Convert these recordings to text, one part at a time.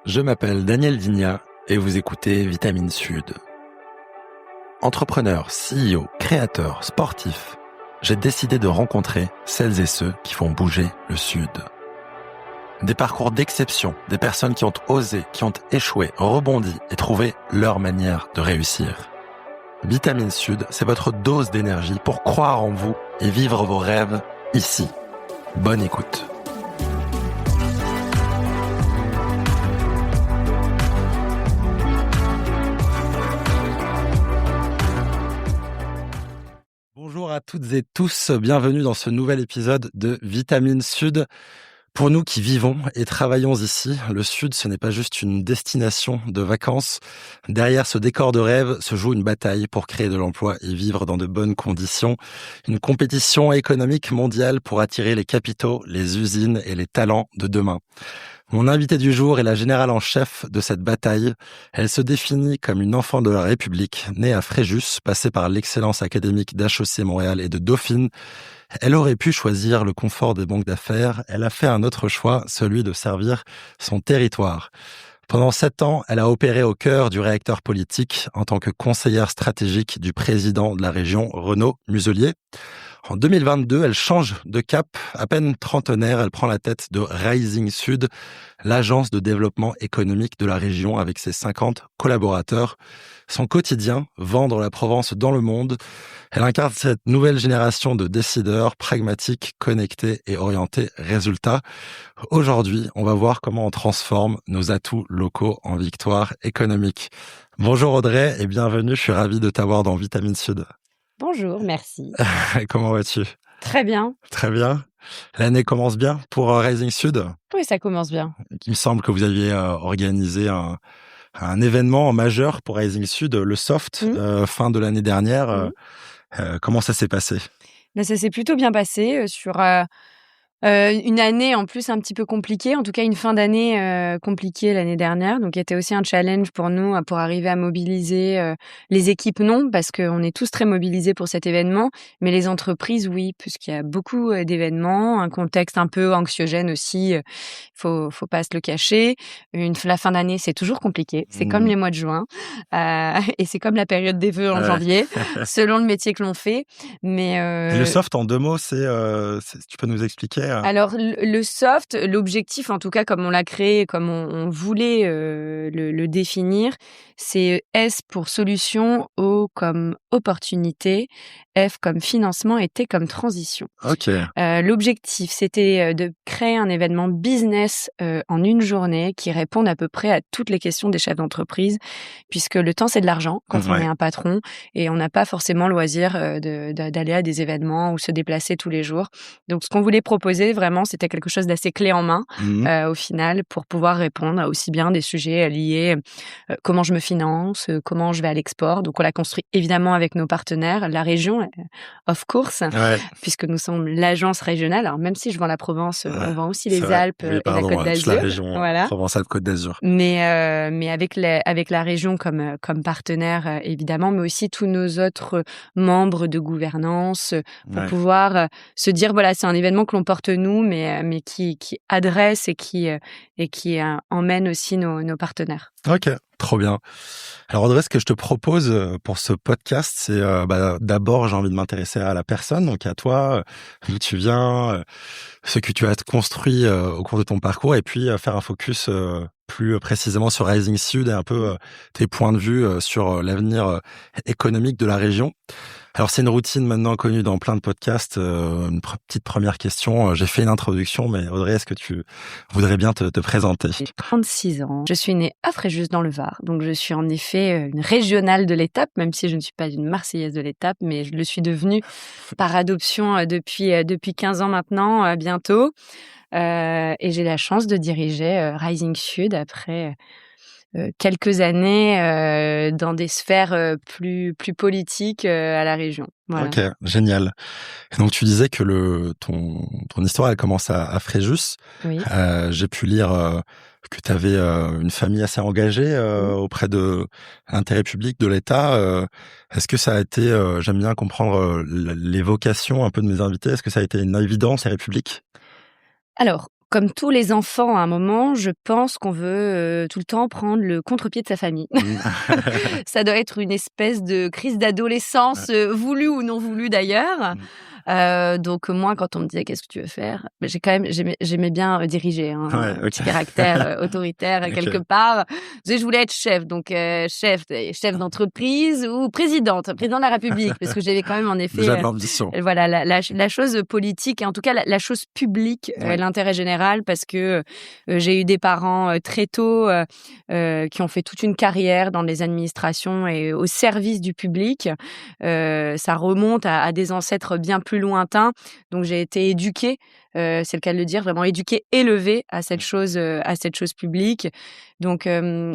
Je m'appelle Daniel Digna et vous écoutez Vitamine Sud. Entrepreneur, CEO, créateur, sportif, j'ai décidé de rencontrer celles et ceux qui font bouger le Sud. Des parcours d'exception, des personnes qui ont osé, qui ont échoué, rebondi et trouvé leur manière de réussir. Vitamine Sud, c'est votre dose d'énergie pour croire en vous et vivre vos rêves ici. Bonne écoute. Bonjour à toutes et tous, bienvenue dans ce nouvel épisode de Vitamine Sud. Pour nous qui vivons et travaillons ici, le Sud, ce n'est pas juste une destination de vacances. Derrière ce décor de rêve se joue une bataille pour créer de l'emploi et vivre dans de bonnes conditions. Une compétition économique mondiale pour attirer les capitaux, les usines et les talents de demain. Mon invitée du jour est la générale en chef de cette bataille. Elle se définit comme une enfant de la République, née à Fréjus, passée par l'excellence académique d'HEC Montréal et de Dauphine. Elle aurait pu choisir le confort des banques d'affaires. Elle a fait un autre choix, celui de servir son territoire. Pendant 7 ans, elle a opéré au cœur du réacteur politique en tant que conseillère stratégique du président de la région, Renaud Muselier. En 2022, elle change de cap. À peine trentenaire, elle prend la tête de Rising Sud, l'agence de développement économique de la région avec ses 50 collaborateurs. Son quotidien, vendre la Provence dans le monde. Elle incarne cette nouvelle génération de décideurs pragmatiques, connectés et orientés résultats. Aujourd'hui, on va voir comment on transforme nos atouts locaux en victoires économiques. Bonjour Audrey et bienvenue, je suis ravi de t'avoir dans Vitamine Sud. Bonjour, merci. Comment vas-tu ? Très bien. Très bien. L'année commence bien pour Rising Sud. Oui, ça commence bien. Il me semble que vous aviez organisé un événement majeur pour Rising Sud, le Soft, fin de l'année dernière. Comment ça s'est passé ? Ça s'est plutôt bien passé sur une année en plus un petit peu compliquée, en tout cas une fin d'année compliquée l'année dernière, donc il était aussi un challenge pour nous pour arriver à mobiliser les équipes non, parce qu'on est tous très mobilisés pour cet événement, mais les entreprises oui, puisqu'il y a beaucoup d'événements, un contexte un peu anxiogène aussi, faut pas se le cacher. La fin d'année c'est toujours compliqué, c'est comme les mois de juin et c'est comme la période des vœux en janvier, selon le métier que l'on fait. Mais Et le Soft en 2 mots, tu peux nous expliquer Alors, le soft, l'objectif, en tout cas, comme on l'a créé, comme on voulait le définir, c'est S pour solution, O comme opportunité, F comme financement et T comme transition. Ok. L'objectif, c'était de créer un événement business en une journée qui réponde à peu près à toutes les questions des chefs d'entreprise, puisque le temps, c'est de l'argent quand on est un patron et on n'a pas forcément loisir d'aller à des événements ou se déplacer tous les jours. Donc, ce qu'on voulait proposer, vraiment, c'était quelque chose d'assez clé en main au final pour pouvoir répondre à aussi bien des sujets liés comment je me finance, comment je vais à l'export. Donc, on l'a construit évidemment avec nos partenaires, la région, of course, puisque nous sommes l'agence régionale. Alors, même si je vends la Provence, on vend aussi les Alpes et la Côte d'Azur. La région Provence-Alpes-Côte d'Azur. Mais avec la région comme partenaire, évidemment, mais aussi tous nos autres membres de gouvernance pour pouvoir se dire, voilà, c'est un événement que l'on porte nous, mais qui adresse et qui emmène aussi nos partenaires. Ok, trop bien. Alors Audrey, ce que je te propose pour ce podcast, c'est d'abord j'ai envie de m'intéresser à la personne, donc à toi, d'où tu viens, ce que tu as construit au cours de ton parcours, et puis faire un focus plus précisément sur Rising Sud et un peu tes points de vue sur l'avenir économique de la région. Alors, c'est une routine maintenant connue dans plein de podcasts. Une petite première question. J'ai fait une introduction, mais Audrey, est-ce que tu voudrais bien te présenter ? J'ai 36 ans. Je suis née à Fréjus dans le Var. Donc, je suis en effet une régionale de l'étape, même si je ne suis pas une Marseillaise de l'étape, mais je le suis devenue par adoption depuis 15 ans maintenant, bientôt. Et j'ai la chance de diriger Rising Sud après quelques années dans des sphères plus politiques à la région. Voilà. Ok, génial. Et donc tu disais que ton histoire elle commence à Fréjus. Oui. J'ai pu lire que tu avais une famille assez engagée auprès de l'intérêt public de l'État. Est-ce que ça a été, j'aime bien comprendre les vocations un peu de mes invités, est-ce que ça a été une évidence, la République ? Alors, comme tous les enfants, à un moment, je pense qu'on veut tout le temps prendre le contre-pied de sa famille. Ça doit être une espèce de crise d'adolescence, voulue ou non voulue d'ailleurs. Donc moi, quand on me disait qu'est-ce que tu veux faire, j'aimais bien diriger, hein, petit caractère autoritaire quelque part. Je voulais être chef, donc chef d'entreprise ou président de la République, parce que j'avais quand même en effet déjà de l'ambition. Voilà la chose politique et en tout cas la chose publique, l'intérêt général, parce que j'ai eu des parents très tôt qui ont fait toute une carrière dans les administrations et au service du public. Ça remonte à des ancêtres bien plus lointains. Donc j'ai été éduquée, c'est le cas de le dire, vraiment éduquée, élevée à cette chose publique. Donc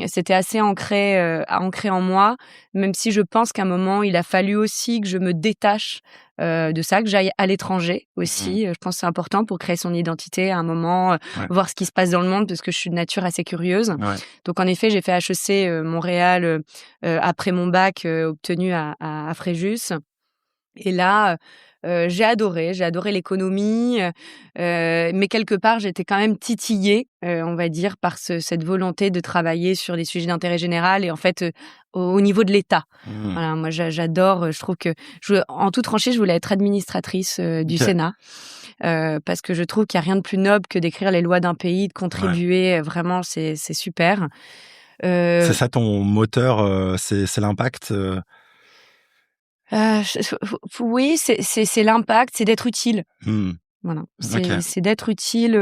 c'était assez ancré en moi, même si je pense qu'à un moment il a fallu aussi que je me détache de ça, que j'aille à l'étranger aussi. Je pense que c'est important pour créer son identité à un moment, voir ce qui se passe dans le monde, parce que je suis de nature assez curieuse. Donc en effet, j'ai fait HEC Montréal après mon bac obtenu à Fréjus. Et là, j'ai adoré l'économie, mais quelque part, j'étais quand même titillée, on va dire, par cette volonté de travailler sur des sujets d'intérêt général et en fait, au niveau de l'État. Voilà, moi, j'adore, je trouve que en toute franchise, je voulais être administratrice du Sénat, parce que je trouve qu'il y a rien de plus noble que d'écrire les lois d'un pays, de contribuer, vraiment, c'est super. C'est ça ton moteur, c'est l'impact Oui, c'est l'impact, c'est d'être utile. Voilà, c'est d'être utile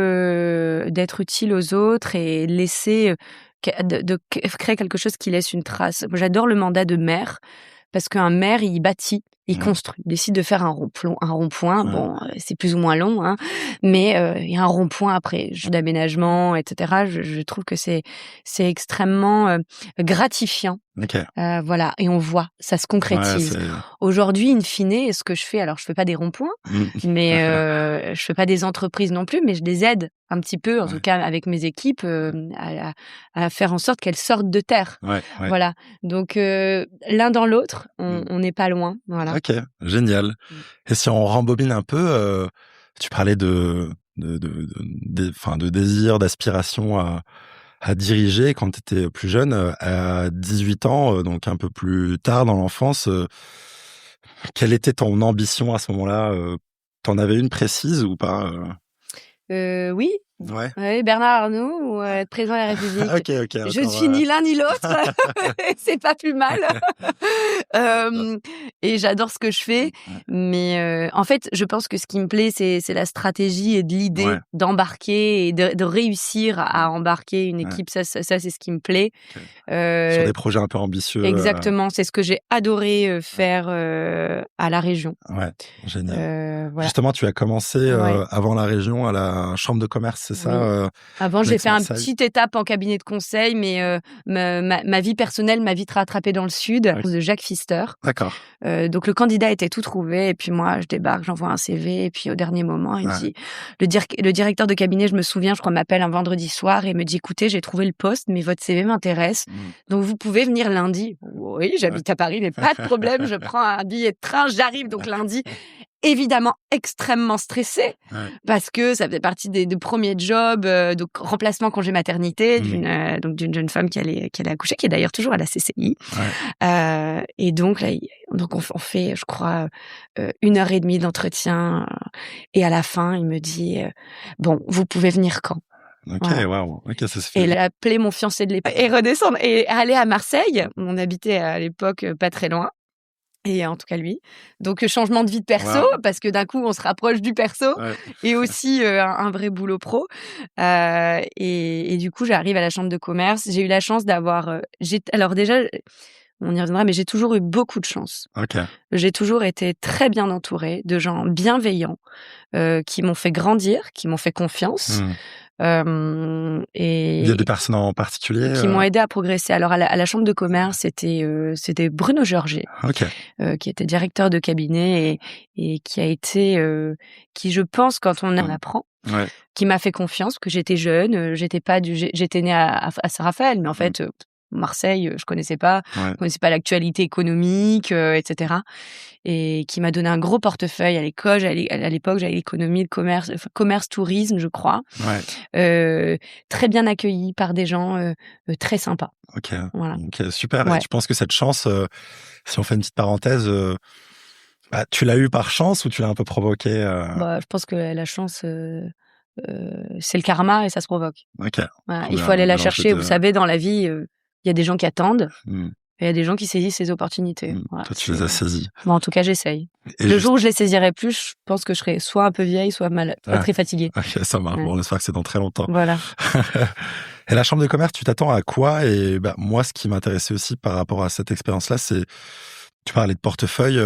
aux autres et laisser de créer quelque chose qui laisse une trace. Moi, j'adore le mandat de maire, parce qu'un maire, il bâtit, il construit, il décide de faire un rond-point. Bon, c'est plus ou moins long, hein, mais il y a un rond-point après, d'aménagement, etc. Je trouve que c'est extrêmement gratifiant. Voilà, et on voit, ça se concrétise. Aujourd'hui, in fine, ce que je fais, alors je fais pas des ronds-points, mais je fais pas des entreprises non plus, mais je les aide un petit peu, en tout cas avec mes équipes, à faire en sorte qu'elles sortent de terre. Voilà, donc l'un dans l'autre, on n'est pas loin. Voilà. Ok, génial. Et si on rembobine un peu, tu parlais de désir, d'aspiration à diriger quand tu étais plus jeune, à 18 ans, donc un peu plus tard dans l'enfance. Quelle était ton ambition à ce moment-là? T'en avais une précise ou pas? Oui. Ouais, Bernard Arnault ou être président de la République. Ok. Je suis ni l'un ni l'autre. C'est pas plus mal. Et j'adore ce que je fais. Mais en fait, je pense que ce qui me plaît, c'est la stratégie et de l'idée d'embarquer et de réussir à embarquer une équipe. Ça, c'est ce qui me plaît. Sur des projets un peu ambitieux. Exactement. C'est ce que j'ai adoré faire à la région. Ouais, génial. Voilà. Justement, tu as commencé avant la région à la chambre de commerce, c'est ça? Avant, j'ai fait une petite étape en cabinet de conseil, mais ma vie personnelle m'a vite rattrapée dans le sud, de Jacques Pfister. D'accord. Donc le candidat était tout trouvé, et puis moi, je débarque, j'envoie un CV, et puis au dernier moment, il me dit, le directeur de cabinet, je me souviens, je crois, m'appelle un vendredi soir et me dit, écoutez, j'ai trouvé le poste, mais votre CV m'intéresse, donc vous pouvez venir lundi. Oui, j'habite à Paris, mais pas de problème, je prends un billet de train, j'arrive donc lundi. Évidemment extrêmement stressée, parce que ça faisait partie des premiers jobs, donc remplacement congé maternité d'une jeune femme qui allait accoucher, qui est d'ailleurs toujours à la CCI. Et donc là, on fait, je crois, 1h30 d'entretien, et à la fin, il me dit bon, vous pouvez venir quand? Waouh. Ok, ça se fait. Et il a appelé mon fiancé de l'époque et redescendre et aller à Marseille. On habitait à l'époque pas très loin. Et en tout cas lui. Donc changement de vie de perso, parce que d'un coup on se rapproche du perso, et aussi un vrai boulot pro. Et du coup j'arrive à la chambre de commerce. J'ai eu la chance d'avoir. Alors déjà, on y reviendra, mais j'ai toujours eu beaucoup de chance. J'ai toujours été très bien entourée de gens bienveillants, qui m'ont fait grandir, qui m'ont fait confiance. Et il y a des personnes en particulier qui m'ont aidé à progresser. Alors à la chambre de commerce, c'était Bruno Georget, qui était directeur de cabinet et qui a été, qui je pense quand on apprend, qui m'a fait confiance, que j'étais jeune, j'étais née à Saint-Raphaël, mais en fait Marseille, je connaissais pas l'actualité économique, etc. Et qui m'a donné un gros portefeuille à l'école. À l'époque, j'avais l'économie, le commerce, tourisme, je crois. Très bien accueilli par des gens très sympas. Ok, voilà. Okay, super. Ouais. Et tu penses que cette chance, si on fait une petite parenthèse, tu l'as eu par chance ou tu l'as un peu provoqué Je pense que la chance, c'est le karma et ça se provoque. Okay. Voilà. Il faut aller la chercher. Vous savez, dans la vie, il y a des gens qui attendent. Et il y a des gens qui saisissent ces opportunités. Voilà, toi, tu les as saisies. En tout cas, j'essaye. Le jour où je les saisirai plus, je pense que je serai soit un peu vieille, soit malade, très fatiguée. Ok, ça marche. Bon, on espère que c'est dans très longtemps. Voilà. Et la chambre de commerce, tu t'attends à quoi? Et moi, ce qui m'intéressait aussi par rapport à cette expérience-là, c'est, tu parlais de portefeuille,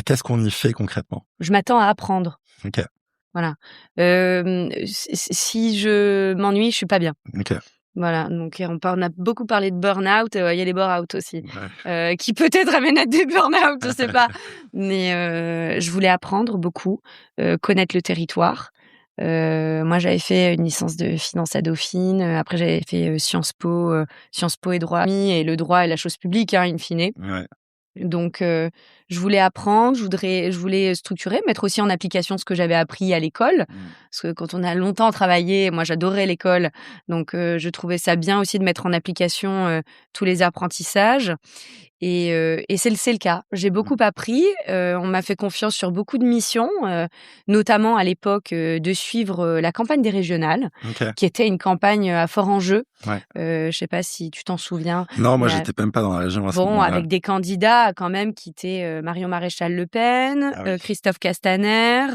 qu'est-ce qu'on y fait concrètement? Je m'attends à apprendre. Ok. Voilà. Si je m'ennuie, je suis pas bien. Ok. Voilà, donc on a beaucoup parlé de burn-out, il y a les bore-out aussi, qui peut-être amènent à des burn-out, je sais pas. Mais je voulais apprendre beaucoup, connaître le territoire. Moi, j'avais fait une licence de finance à Dauphine, après j'avais fait Sciences Po et droit, et le droit est la chose publique, in fine. Ouais. Donc, je voulais apprendre, je voulais structurer, mettre aussi en application ce que j'avais appris à l'école. Parce que quand on a longtemps travaillé, moi j'adorais l'école, donc je trouvais ça bien aussi de mettre en application tous les apprentissages. Et c'est le cas. J'ai beaucoup appris. On m'a fait confiance sur beaucoup de missions, notamment à l'époque de suivre la campagne des régionales, qui était une campagne à fort enjeu. Je sais pas si tu t'en souviens. Non, moi j'étais même pas dans la région à ce moment-là. Avec des candidats quand même qui étaient Marion Maréchal Le Pen, Christophe Castaner,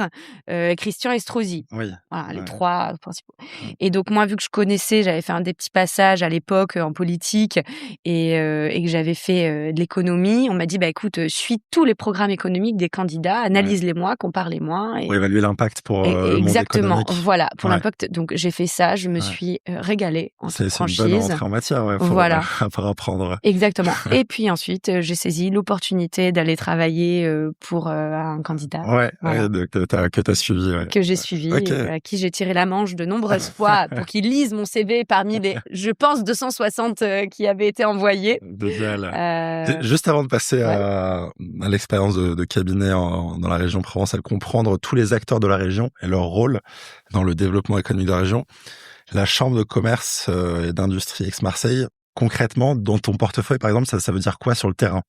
Christian Estrosi. Voilà, les trois principaux. Et donc moi, vu que je connaissais, j'avais fait des petits passages à l'époque en politique et que j'avais fait de l'économie, on m'a dit écoute, suis tous les programmes économiques des candidats, analyse-les-moi, compare-les-moi. Pour évaluer l'impact pour le monde économique. Exactement, voilà, pour l'impact. Donc j'ai fait ça, je me suis régalée en toute franchise. C'est une bonne entrée en matière, pour apprendre. Exactement. Et puis ensuite, j'ai saisi l'opportunité d'aller travailler pour un candidat. Que tu as suivi. Que j'ai suivi, à qui j'ai tiré la manche de nombreuses fois pour qu'il lise mon CV parmi les, je pense, 260 qui avaient été envoyés. Juste avant de passer à l'expérience de cabinet dans la région Provence, comprendre tous les acteurs de la région et leur rôle dans le développement économique de la région, la chambre de commerce et d'industrie Aix-Marseille, concrètement, dans ton portefeuille, par exemple, ça veut dire quoi sur le terrain?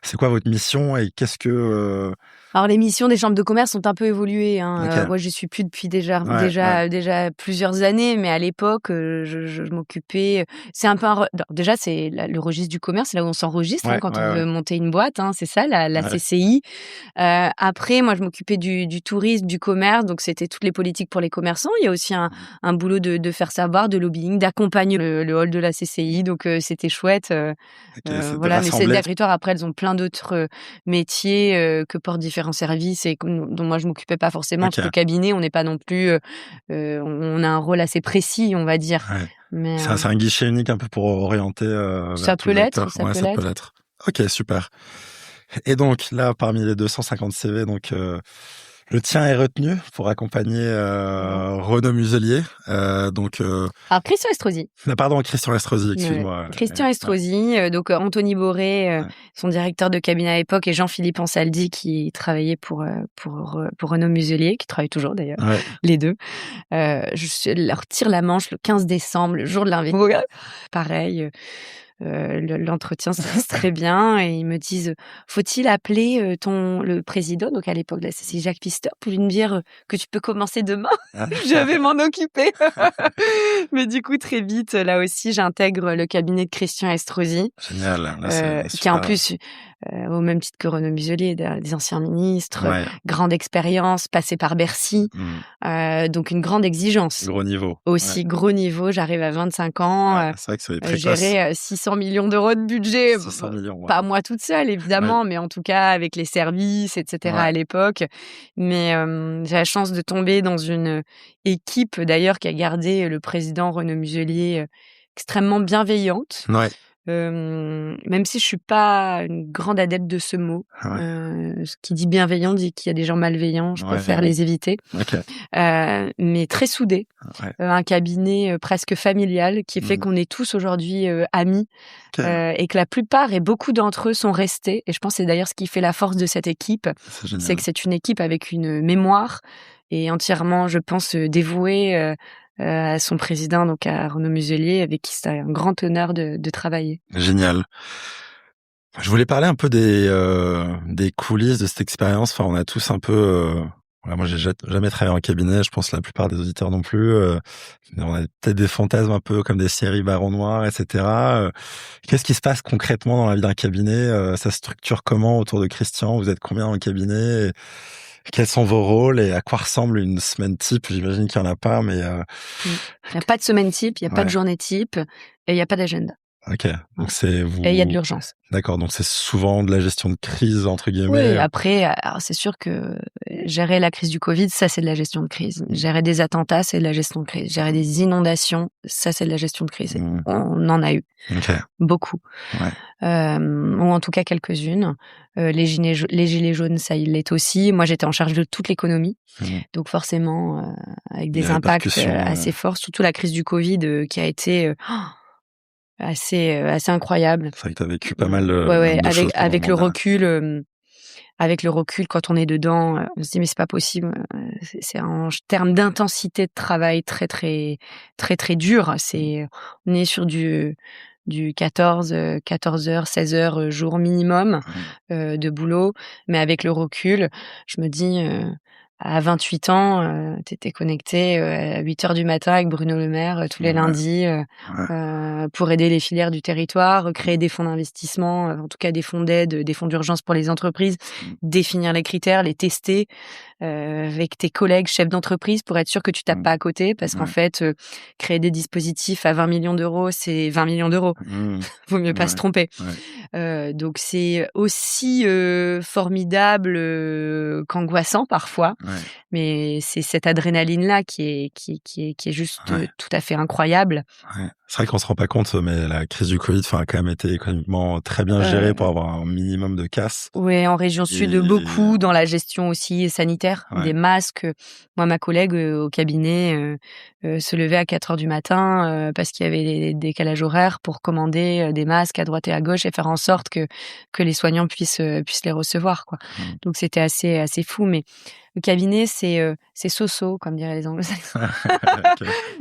C'est quoi votre mission et qu'est-ce que... Alors, les missions des chambres de commerce ont un peu évolué. Moi, j'y suis plus depuis déjà plusieurs années, mais à l'époque, je m'occupais... C'est un peu déjà, c'est le registre du commerce, c'est là où on s'enregistre quand on veut monter une boîte. C'est ça, la CCI. Après, moi, je m'occupais du tourisme, du commerce, donc c'était toutes les politiques pour les commerçants. Il y a aussi un boulot de faire savoir, de lobbying, d'accompagner le hall de la CCI, donc c'était chouette. Mais ces territoires, après, elles ont plein d'autres métiers que portent différents services et dont moi je m'occupais pas forcément parce que le cabinet on n'est pas non plus on a un rôle assez précis, on va dire. Mais c'est un guichet unique un peu pour orienter ça peut l'être. Ok, super. Et donc là, parmi les 250 CV, donc le tien est retenu pour accompagner Renaud Muselier. Alors Christian Estrosi. Pardon, Christian Estrosi, excuse-moi. Christian Estrosi, donc Anthony Boré, son directeur de cabinet à l'époque, et Jean-Philippe Ansaldi qui travaillait pour Renaud Muselier, qui travaille toujours d'ailleurs, les deux. Je leur tire la manche le 15 décembre, le jour de l'invitation. Pareil. L'entretien se passe très bien et ils me disent faut-il appeler le président, donc à l'époque là c'est Jacques Pfister, pour lui dire que tu peux commencer demain. Je vais m'en occuper. Mais du coup très vite là aussi j'intègre le cabinet de Christian Estrosi. Génial. Qui en plus au même titre que Renaud Muselier, des anciens ministres, grande expérience, passé par Bercy, donc une grande exigence. Gros niveau. Aussi gros niveau, j'arrive à 25 ans, c'est vrai que ça va être précoce. Gérer 600 millions d'euros de budget, 600 millions, pas moi toute seule évidemment, mais en tout cas avec les services, etc. à l'époque. Mais j'ai la chance de tomber dans une équipe d'ailleurs qui a gardé le président Renaud Muselier extrêmement bienveillante. même si je suis pas une grande adepte de ce mot. Ce qui dit bienveillant dit qu'il y a des gens malveillants. Je préfère les éviter. Mais très soudé. Un cabinet presque familial qui fait qu'on est tous aujourd'hui amis et que la plupart et beaucoup d'entre eux sont restés. Et je pense que c'est d'ailleurs ce qui fait la force de cette équipe. C'est que c'est une équipe avec une mémoire et entièrement, je pense, dévouée à son président, donc à Renaud Muselier, avec qui c'est un grand honneur de travailler. Génial. Je voulais parler un peu des coulisses de cette expérience. Enfin, on a tous un peu... moi, j'ai jamais travaillé en cabinet. Je pense que la plupart des auditeurs non plus. On a peut-être des fantasmes un peu comme des séries Baron Noir, etc. Qu'est-ce qui se passe concrètement dans la vie d'un cabinet? Ça se structure comment autour de Christian? Vous êtes combien dans le cabinet? Quels sont vos rôles et à quoi ressemble une semaine type? J'imagine qu'il n'y en a pas, mais... Il n'y a pas de semaine type, il n'y a pas de journée type et il n'y a pas d'agenda. Ok, donc c'est vous... Et il y a de l'urgence. D'accord, donc c'est souvent de la gestion de crise, entre guillemets. Oui, après, alors c'est sûr que gérer la crise du Covid, ça c'est de la gestion de crise. Gérer des attentats, c'est de la gestion de crise. Gérer des inondations, ça c'est de la gestion de crise. On en a eu beaucoup. Ou en tout cas quelques-unes. Les gilets jaunes, ça il l'est aussi. Moi j'étais en charge de toute l'économie. Donc forcément, avec des impacts assez forts, surtout la crise du Covid qui a été... assez incroyable. C'est vrai que tu as vécu pas mal de choses. Avec le recul, quand on est dedans, on se dit mais c'est pas possible. C'est en termes d'intensité de travail très très très très dur. On est sur du 14 heures, 16 heures jour minimum de boulot. Mais avec le recul, je me dis à 28 ans, t'étais connecté à 8 heures du matin avec Bruno Le Maire tous les lundis pour aider les filières du territoire, créer des fonds d'investissement, en tout cas des fonds d'aide, des fonds d'urgence pour les entreprises, définir les critères, les tester avec tes collègues chefs d'entreprise pour être sûr que tu tapes pas à côté parce qu'en fait, créer des dispositifs à 20 millions d'euros, c'est 20 millions d'euros. Vaut mieux pas se tromper. Donc c'est aussi formidable qu'angoissant parfois. Mais c'est cette adrénaline-là qui est juste tout à fait incroyable. C'est vrai qu'on se rend pas compte, mais la crise du Covid, a quand même été économiquement très bien gérée pour avoir un minimum de casse. Oui, en région sud, beaucoup dans la gestion aussi sanitaire, des masques. Moi, ma collègue au cabinet se levait à 4 heures du matin parce qu'il y avait des décalages horaires pour commander des masques à droite et à gauche et faire en sorte que les soignants puissent les recevoir, quoi. Donc c'était assez fou, mais le cabinet, c'est so-so, comme diraient les Anglo-Saxons.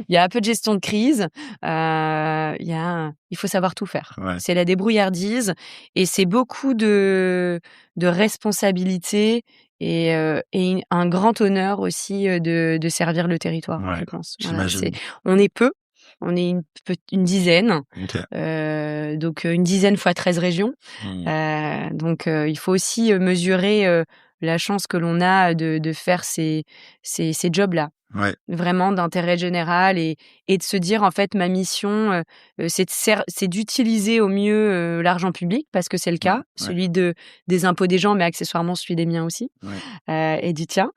Il y a un peu de gestion de crise. Il faut savoir tout faire. C'est la débrouillardise et c'est beaucoup de responsabilité et un grand honneur aussi de servir le territoire, je pense. On est peu. On est une dizaine, donc une dizaine fois 13 régions. Donc il faut aussi mesurer la chance que l'on a de faire ces jobs-là. Vraiment d'intérêt général et de se dire en fait ma mission c'est d'utiliser au mieux l'argent public parce que c'est le cas, celui des impôts des gens mais accessoirement celui des miens aussi et du tien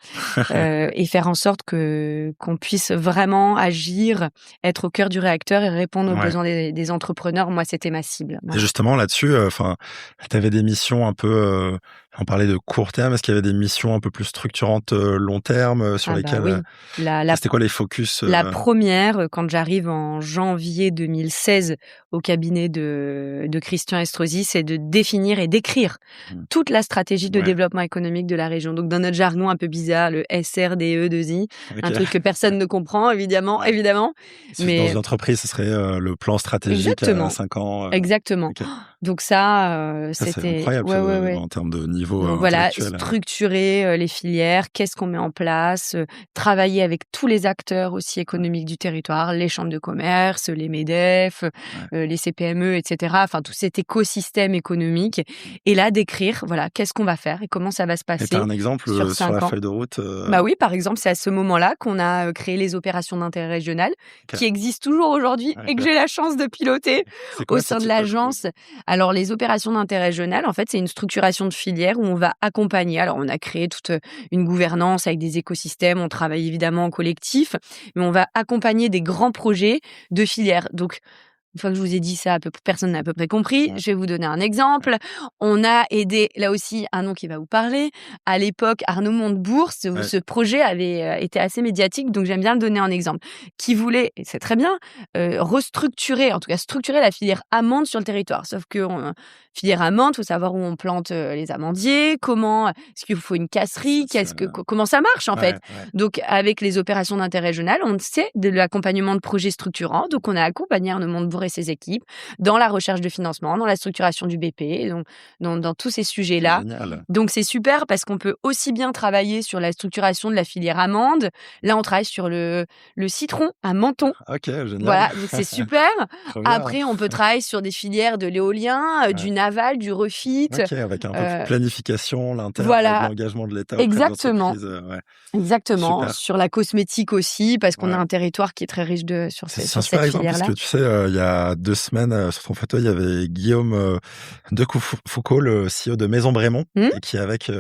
et faire en sorte qu'on puisse vraiment agir, être au cœur du réacteur et répondre aux besoins des entrepreneurs. Moi c'était ma cible. Et justement là-dessus, tu avais des missions un peu on parlait de court terme, est-ce qu'il y avait des missions un peu plus structurantes long terme sur lesquelles c'était quoi les focus La première, quand j'arrive en janvier 2016 au cabinet de Christian Estrosi, c'est de définir et d'écrire toute la stratégie de développement économique de la région. Donc dans notre jargon un peu bizarre, le SRDE2I, un truc que personne ne comprend évidemment. Mais dans une entreprise, ce serait le plan stratégique à 5 ans. Exactement. Donc ça, c'était c'est incroyable en termes de niveau. Donc voilà, structurer les filières, qu'est-ce qu'on met en place, travailler avec tous les acteurs aussi économiques du territoire, les chambres de commerce, les MEDEF, les CPME, etc. Enfin, tout cet écosystème économique. Et là, d'écrire, voilà, qu'est-ce qu'on va faire et comment ça va se passer. Et t'as un exemple sur la feuille de route Bah oui, par exemple, c'est à ce moment-là qu'on a créé les opérations d'intérêt régional, qui existent toujours aujourd'hui et que j'ai la chance de piloter au sein de l'agence. Alors, les opérations d'intérêt régional, en fait, c'est une structuration de filière où on va accompagner. Alors, on a créé toute une gouvernance avec des écosystèmes, on travaille évidemment en collectif, mais on va accompagner des grands projets de filières. Donc, une fois que je vous ai dit ça, personne n'a à peu près compris. Je vais vous donner un exemple. On a aidé, là aussi, un nom qui va vous parler. À l'époque, Arnaud Montebourg, ce projet avait été assez médiatique, donc j'aime bien le donner en exemple. Qui voulait, et c'est très bien, restructurer, en tout cas structurer la filière amande sur le territoire. Sauf que filière amande, il faut savoir où on plante les amandiers, est-ce qu'il faut une casserie, comment ça marche en fait. Donc avec les opérations d'intérêt régional, on sait de l'accompagnement de projets structurants. Donc on a accompagné Arnaud Montebourg et ses équipes dans la recherche de financement, dans la structuration du BP, donc dans tous ces sujets-là. Génial. Donc c'est super parce qu'on peut aussi bien travailler sur la structuration de la filière amande. Là, on travaille sur le citron à Menton. Ok, génial. Voilà, donc c'est super. Après, on peut travailler sur des filières de l'éolien, du naval, du refit. Ok, avec un peu de planification, l'engagement de l'État. Exactement. Exactement. Super. Sur la cosmétique aussi, parce qu'on a un territoire qui est très riche sur cette filière-là. C'est un super exemple, parce que tu sais, il y a 2 semaines, sur ton fauteuil, il y avait Guillaume Decoufoukot, le CEO de Maison Brémont, et qui, avec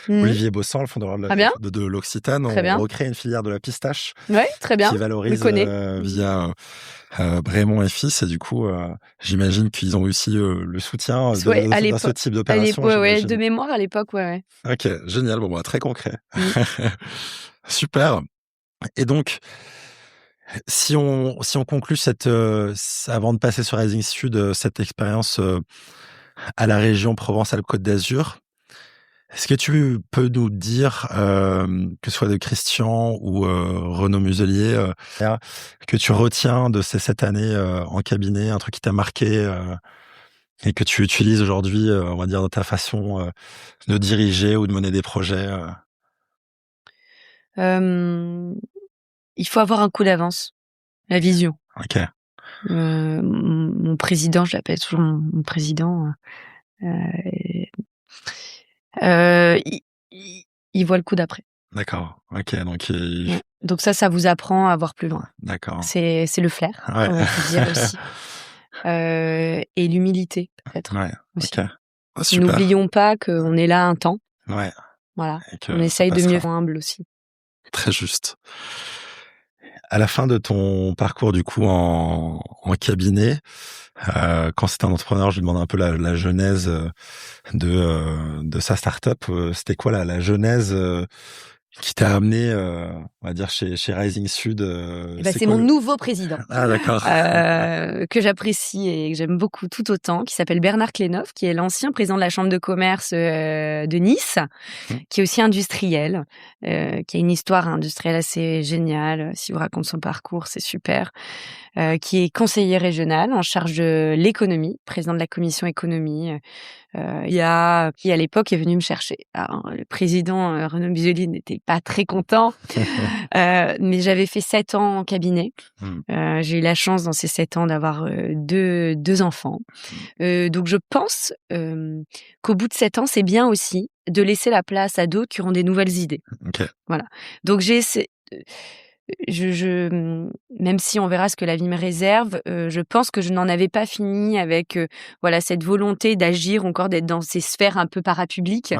Olivier Bossan, le fondateur de l'Occitane, ont recréé une filière de la pistache qui valorise via Brémont et Fils. Et du coup, j'imagine qu'ils ont aussi le soutien de ce type d'opération. De mémoire à l'époque, Ok, génial. Bon, très concret. Super. Et donc, si on conclut avant de passer sur Rising Sud, cette expérience à la région Provence-Alpes-Côte d'Azur, est-ce que tu peux nous dire, que ce soit de Christian ou Renaud Muselier, que tu retiens de ces 7 années en cabinet, un truc qui t'a marqué et que tu utilises aujourd'hui, on va dire, dans ta façon de diriger ou de mener des projets Il faut avoir un coup d'avance, la vision. Ok. Mon président, je l'appelle toujours mon président, il voit le coup d'après. D'accord. Ok. Donc ça vous apprend à voir plus loin. D'accord. C'est le flair, on peut dire aussi. Et l'humilité, peut-être. Aussi. Ok. Oh, super. N'oublions pas qu'on est là un temps. Voilà. On essaye de mieux être humble aussi. Très juste. À la fin de ton parcours, du coup, en cabinet, quand c'était un entrepreneur, je lui demandais un peu la genèse de sa start-up. C'était quoi la genèse qui t'a amené, on va dire, chez Rising Sud? C'est mon nouveau président. Ah, d'accord. Que j'apprécie et que j'aime beaucoup tout autant, qui s'appelle Bernard Klenov, qui est l'ancien président de la Chambre de commerce de Nice, qui est aussi industriel, qui a une histoire industrielle assez géniale. Si vous raconte son parcours, c'est super. Qui est conseiller régional en charge de l'économie, président de la commission économie. Qui à l'époque est venu me chercher. Alors, le président Renaud Muselier n'était pas très content, mais j'avais fait 7 ans en cabinet. J'ai eu la chance dans ces 7 ans d'avoir deux enfants. Donc je pense qu'au bout de 7 ans, c'est bien aussi de laisser la place à d'autres qui auront des nouvelles idées. Okay. Voilà. Donc même si on verra ce que la vie me réserve, je pense que je n'en avais pas fini avec cette volonté d'agir, encore d'être dans ces sphères un peu parapubliques.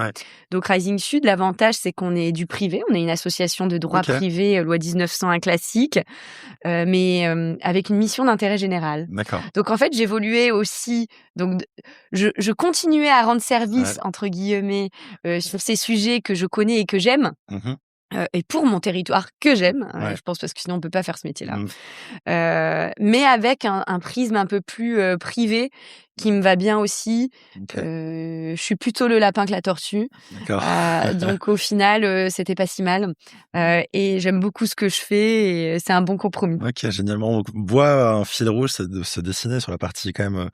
Donc Rising Sud, l'avantage c'est qu'on est du privé, on est une association de droit privé, loi 1901 classique, mais avec une mission d'intérêt général. D'accord. Donc en fait, j'évoluais aussi. Donc je continuais à rendre service entre guillemets sur ces sujets que je connais et que j'aime. Et pour mon territoire que j'aime, je pense, parce que sinon on peut pas faire ce métier-là. Mais avec un prisme un peu plus privé qui me va bien aussi. Je suis plutôt le lapin que la tortue. Donc au final, c'était pas si mal. Et j'aime beaucoup ce que je fais et c'est un bon compromis. Ok, génialement. On voit un fil rouge se dessiner sur la partie quand même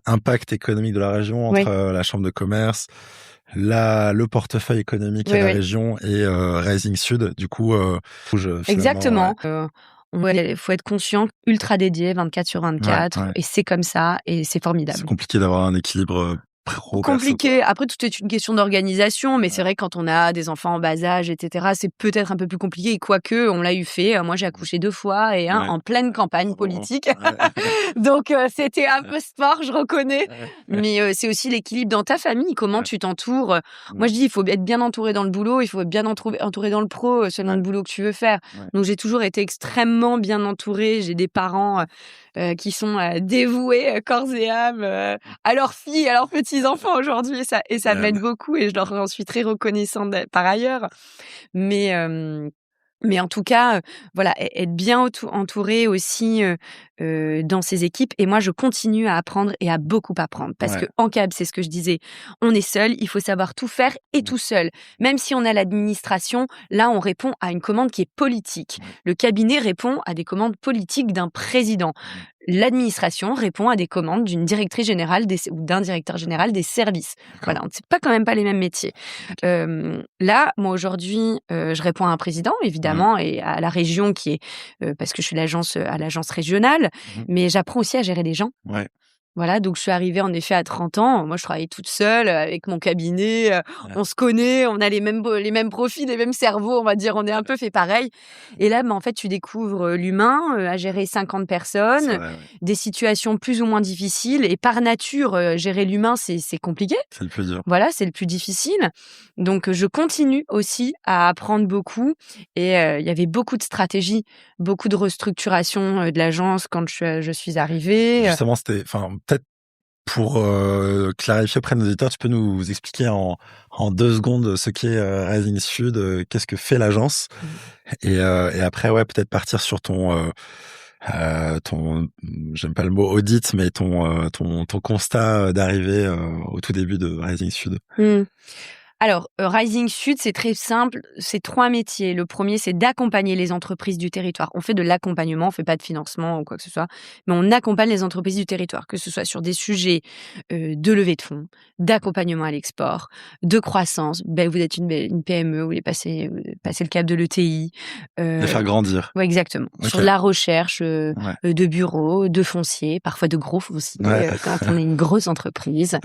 impact économique de la région entre la chambre de commerce, le portefeuille économique à la région et Rising Sud, du coup, exactement. Il faut être conscient, ultra dédié, 24/24, et c'est comme ça, et c'est formidable. C'est compliqué d'avoir un équilibre compliqué. Après, tout est une question d'organisation, mais c'est vrai que quand on a des enfants en bas âge, etc., c'est peut-être un peu plus compliqué. Et quoique, on l'a eu fait. Moi, j'ai accouché 2 fois et en pleine campagne politique. Donc, c'était un peu sport, je reconnais. Mais c'est aussi l'équilibre dans ta famille. Comment tu t'entoures. Moi, je dis, il faut être bien entouré dans le boulot, il faut être bien entouré dans le pro, selon le boulot que tu veux faire. Donc, j'ai toujours été extrêmement bien entourée. J'ai des parents qui sont dévoués corps et âme à leurs filles, à leurs petits-enfants aujourd'hui. Et ça m'aide beaucoup et je leur en suis très reconnaissante par ailleurs. Mais en tout cas, voilà, être bien entouré aussi dans ces équipes. Et moi, je continue à apprendre et à beaucoup apprendre. Parce que en CAB, c'est ce que je disais, on est seul, il faut savoir tout faire et tout seul. Même si on a l'administration, là, on répond à une commande qui est politique. Le cabinet répond à des commandes politiques d'un président. L'administration répond à des commandes d'une directrice générale ou d'un directeur général des services. Voilà, c'est pas quand même pas les mêmes métiers. Là, moi aujourd'hui, je réponds à un président évidemment et à la région qui est parce que je suis à l'agence régionale, mais j'apprends aussi à gérer les gens. Voilà, donc je suis arrivée en effet à 30 ans. Moi, je travaillais toute seule avec mon cabinet. On se connaît, on a les mêmes profils, les mêmes cerveaux, on va dire. On est un peu fait pareil. Et là, en fait, tu découvres l'humain, à gérer 50 personnes, des situations plus ou moins difficiles. Et par nature, gérer l'humain, c'est compliqué. C'est le plus dur. Voilà, c'est le plus difficile. Donc, je continue aussi à apprendre beaucoup. Et il y avait beaucoup de stratégies, beaucoup de restructuration de l'agence quand je suis arrivée. Justement, peut-être pour clarifier auprès de nos auditeurs, tu peux nous expliquer en 2 secondes ce qu'est Rising Sud, qu'est-ce que fait l'agence, et après, peut-être partir sur ton, j'aime pas le mot audit, mais ton constat d'arrivée au tout début de Rising Sud. Alors, Rising Sud, c'est très simple, c'est 3 métiers. Le premier, c'est d'accompagner les entreprises du territoire. On fait de l'accompagnement, on fait pas de financement ou quoi que ce soit, mais on accompagne les entreprises du territoire, que ce soit sur des sujets de levée de fonds, d'accompagnement à l'export, de croissance. Vous êtes une PME, vous voulez passer le cap de l'ETI. Les faire grandir. Ouais, exactement. Okay. Sur la recherche de bureaux, de fonciers, parfois de gros aussi, quand on est une grosse entreprise.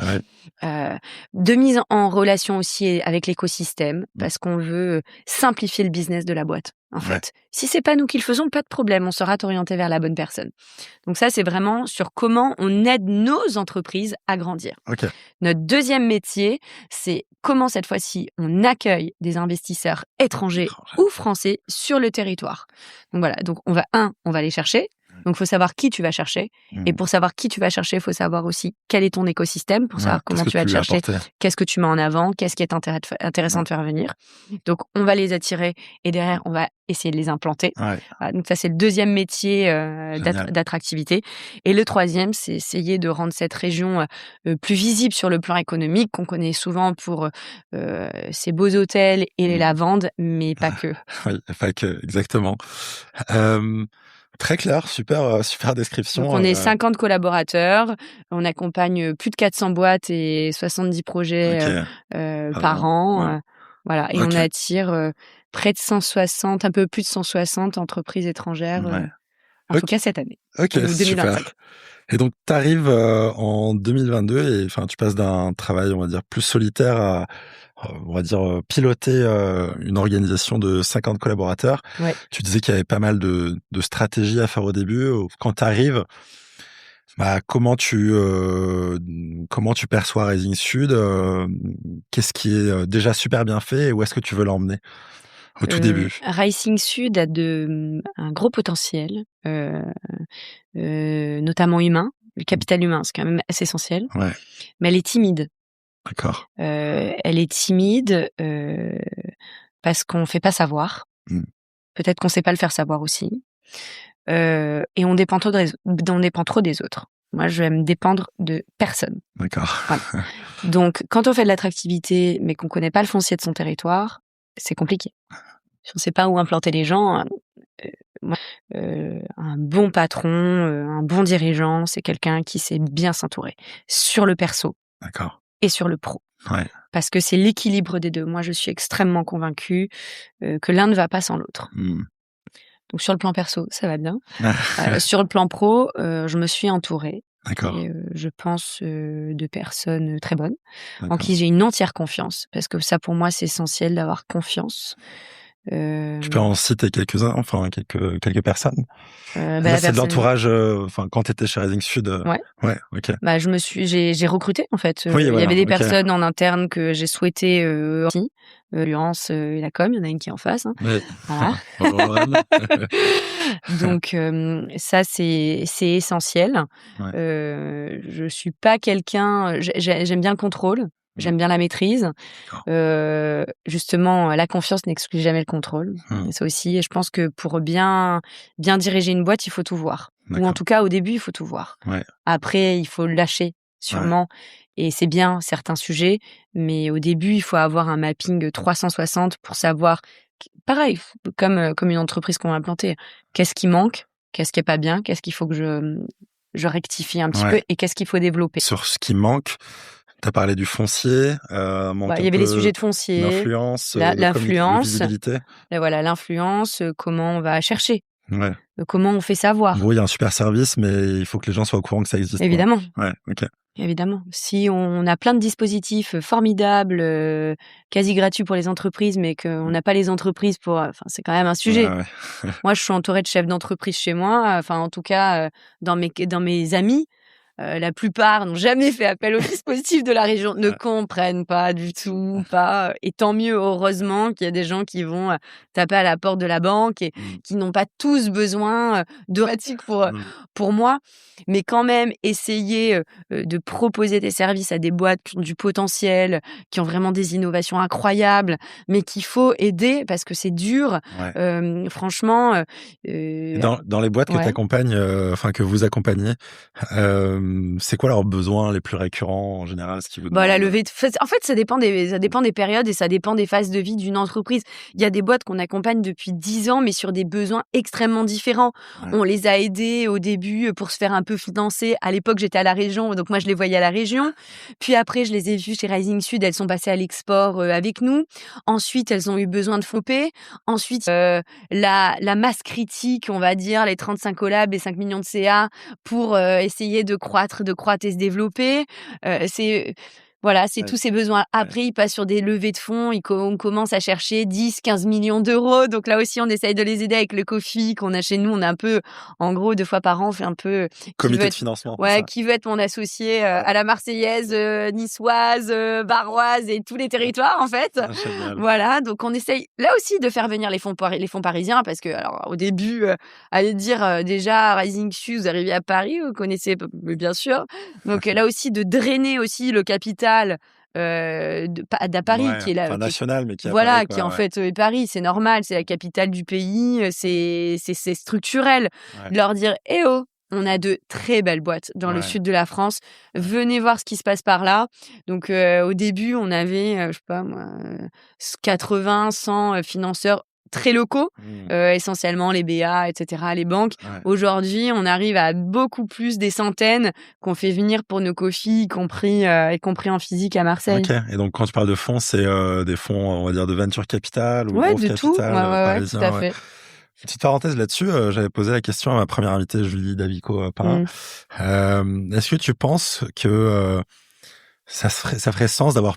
De mise en relation aussi avec l'écosystème, parce qu'on veut simplifier le business de la boîte. En fait, si c'est pas nous qui le faisons, pas de problème, on sera orienté vers la bonne personne. Donc ça, c'est vraiment sur comment on aide nos entreprises à grandir. Notre deuxième métier, c'est comment cette fois-ci on accueille des investisseurs étrangers ou français sur le territoire. Donc voilà, donc on va les chercher. Donc, il faut savoir qui tu vas chercher. Et pour savoir qui tu vas chercher, il faut savoir aussi quel est ton écosystème pour savoir comment tu vas te chercher, qu'est-ce que tu mets en avant, qu'est-ce qui est intéressant de faire venir. Donc, on va les attirer et derrière, on va essayer de les implanter. Voilà, donc, ça, c'est le deuxième métier d'attractivité. Et le troisième, c'est essayer de rendre cette région plus visible sur le plan économique, qu'on connaît souvent pour ses beaux hôtels et les lavandes, mais pas que. Oui, pas que, exactement. Très clair, super description. Donc, on est 50 collaborateurs, on accompagne plus de 400 boîtes et 70 projets par an. Voilà, et on attire près de 160, un peu plus de 160 entreprises étrangères, en tout cas cette année. Ok, super. Et donc, tu arrives en 2022 et tu passes d'un travail, on va dire, plus solitaire à, on va dire, piloter une organisation de 50 collaborateurs. Tu disais qu'il y avait pas mal de stratégies à faire au début. Quand tu arrives, comment tu perçois Rising Sud, qu'est-ce qui est déjà super bien fait et où est-ce que tu veux l'emmener au tout début? Rising Sud a un gros potentiel, notamment humain. Le capital humain, c'est quand même assez essentiel. Mais elle est timide. D'accord. Elle est timide parce qu'on ne fait pas savoir. Peut-être qu'on ne sait pas le faire savoir aussi. Et on dépend trop des autres. Moi, je vais me dépendre de personne. D'accord. Voilà. Donc, quand on fait de l'attractivité, mais qu'on ne connaît pas le foncier de son territoire, c'est compliqué. Si on ne sait pas où implanter les gens, un bon patron, un bon dirigeant, c'est quelqu'un qui sait bien s'entourer sur le perso. D'accord. Et sur le pro. Parce que c'est l'équilibre des deux. Moi, je suis extrêmement convaincue que l'un ne va pas sans l'autre. Donc, sur le plan perso, ça va bien. Sur le plan pro, je me suis entourée. D'accord. Et je pense, de personnes très bonnes, en D'accord. qui j'ai une entière confiance. Parce que ça, pour moi, c'est essentiel d'avoir confiance. Tu peux en citer quelques-uns, enfin quelques personnes? Bah, Là, la c'est de personne l'entourage, enfin quand tu étais chez Rising Sud, ouais, ouais, OK. bah, j'ai recruté, en fait, Oui, il y voilà, avait des OK. personnes en interne que j'ai souhaité, aussi, Luance, et la com, il y en a une qui est en face, hein. Oui. Voilà. Bonjour Lorraine. Donc ça c'est essentiel. Ouais. Je suis pas quelqu'un j'aime bien le contrôle, Mmh. j'aime bien la maîtrise. D'accord. Justement, la confiance n'exclut jamais le contrôle. Mmh. Et ça aussi, et je pense que pour bien diriger une boîte, il faut tout voir. Ou en D'accord. tout cas, au début, il faut tout voir. Ouais, Après, il faut lâcher, ouais, sûrement. Et c'est bien certains sujets, mais au début, il faut avoir un mapping 360 pour savoir, pareil, comme une entreprise qu'on va implanter. Qu'est-ce qui manque? Qu'est-ce qui est pas bien? Qu'est-ce qu'il faut que je rectifie un petit ouais. peu? Et qu'est-ce qu'il faut développer? Sur ce qui manque, tu as parlé du foncier, Bah, manque il un y avait les peu sujets de foncier, d'influence, de l'influence, visibilité. et voilà, l'influence, comment on va chercher, Ouais. comment on fait En savoir. gros, il y a un super service, mais il faut que les gens soient au courant que ça existe, quoi. Évidemment, Ouais, OK. évidemment. Si on a plein de dispositifs, formidables, quasi gratuits pour les entreprises, mais qu'on n'a pas les entreprises pour, enfin, c'est quand même un Ouais, sujet. ouais. Moi, je suis entourée de chefs d'entreprise chez moi, enfin, en tout cas, dans mes amis. La plupart n'ont jamais fait appel au dispositif de la région, ne Ouais. comprennent pas du tout, pas, et tant mieux, heureusement qu'il y a des gens qui vont, taper à la porte de la banque et Mmh. qui n'ont pas tous besoin, de pratique Mmh. pour moi. Mais quand même essayer, de proposer des services à des boîtes qui ont du potentiel, qui ont vraiment des innovations incroyables, mais qu'il faut aider parce que c'est dur. Ouais. Franchement, Et dans les boîtes que tu ouais. accompagnes, enfin que vous accompagnez, c'est quoi leurs besoins les plus récurrents en général, ce qu'ils vous Bah, la demandent? levée de en fait, ça dépend des périodes et ça dépend des phases de vie d'une entreprise. Il y a des boîtes qu'on accompagne depuis 10 ans, mais sur des besoins extrêmement différents. Ouais. On les a aidés au début, pour se faire un peu financer. À l'époque, j'étais à la région, donc moi, je les voyais à la région. Puis après, je les ai vues chez Rising Sud, elles sont passées à l'export, avec nous. Ensuite, elles ont eu besoin de FOPé. Ensuite, la masse critique, on va dire, les 35 collabs, les 5 millions de CA pour, essayer de croître et se développer. C'est Voilà, c'est Ouais, tous ces besoins. ouais. Après, ils passent sur des levées de fonds, on commence à chercher 10-15 millions d'euros. Donc là aussi, on essaye de les aider avec le Kofi qu'on a chez nous. On a un peu, en gros, 2 fois par an, on fait un peu qui veut Comité de être financement, c'est ça? qui veut être mon associé, Ouais. à la marseillaise, niçoise, barroise et tous les territoires, en fait. Ah génial. Voilà, donc on essaye là aussi de faire venir les fonds parisiens parce que, alors, au début, aller dire, déjà Rising Sud, vous arrivez à Paris, vous connaissez bien sûr. Donc là aussi de drainer aussi le capital, d'à Paris Ouais, qui est là, enfin qui est national, mais qui est à Paris, voilà, qui quoi, en ouais. fait, est Paris, c'est normal, c'est la capitale du pays, c'est structurel. Ouais. De leur dire: «Eh oh, on a de très belles boîtes dans le Ouais. sud de la France, Ouais. venez voir ce qui se passe par là». Donc au début, on avait, je sais pas moi, 80-100, financeurs très locaux, Mmh. essentiellement les BA et cetera, les banques. Ouais. Aujourd'hui, on arrive à beaucoup plus, des centaines qu'on fait venir pour nos coffees, y compris en physique à Marseille. OK, et donc quand tu parles de fonds, c'est, des fonds, on va dire de venture capital ou Ouais, growth de tout. Ouais, capital, ouais, ouais, tout à parisien, ouais. fait. Petite parenthèse là-dessus, j'avais posé la question à ma première invitée Julie Davico, Parra. Mmh. Est-ce que tu penses que, ça ferait sens d'avoir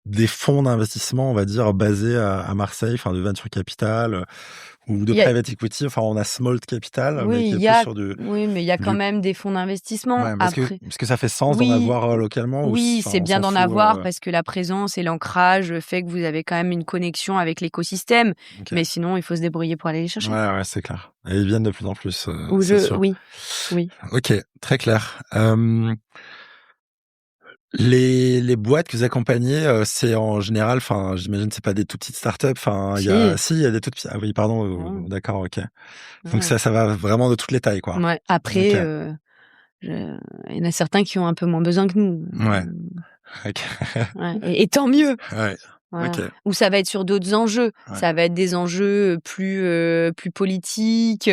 des fonds d'investissement, on va dire, basés à Marseille, enfin de venture capital, ou de Il y a private equity, enfin on a small capital, mais Oui, qui il est y plus a sur oui, mais il y a quand du même des fonds d'investissement. ouais, mais Après est-ce que ça fait sens d'en oui, avoir, localement, ou oui, enfin c'est on bien s'en d'en fout, avoir parce que la présence et l'ancrage fait que vous avez quand même une connexion avec l'écosystème, OK. mais sinon, il faut se débrouiller pour aller les chercher. Ouais, ouais, c'est clair, et ils viennent de plus en plus, Ou c'est sûr. oui, oui. OK, très clair. Les boîtes que vous accompagnez, c'est en général, enfin, j'imagine c'est pas des toutes petites startups, enfin, Si. il y a des toutes petites, ah oui, pardon, Mmh. d'accord, OK. Donc Ouais. ça va vraiment de toutes les tailles, quoi? Ouais. OK, Après, je il y en a certains qui ont un peu moins besoin que nous. ouais, OK. Ouais, et tant mieux! Ouais, Voilà. OK, Ou ça va être sur d'autres enjeux. ouais, Ça va être des enjeux, plus politiques,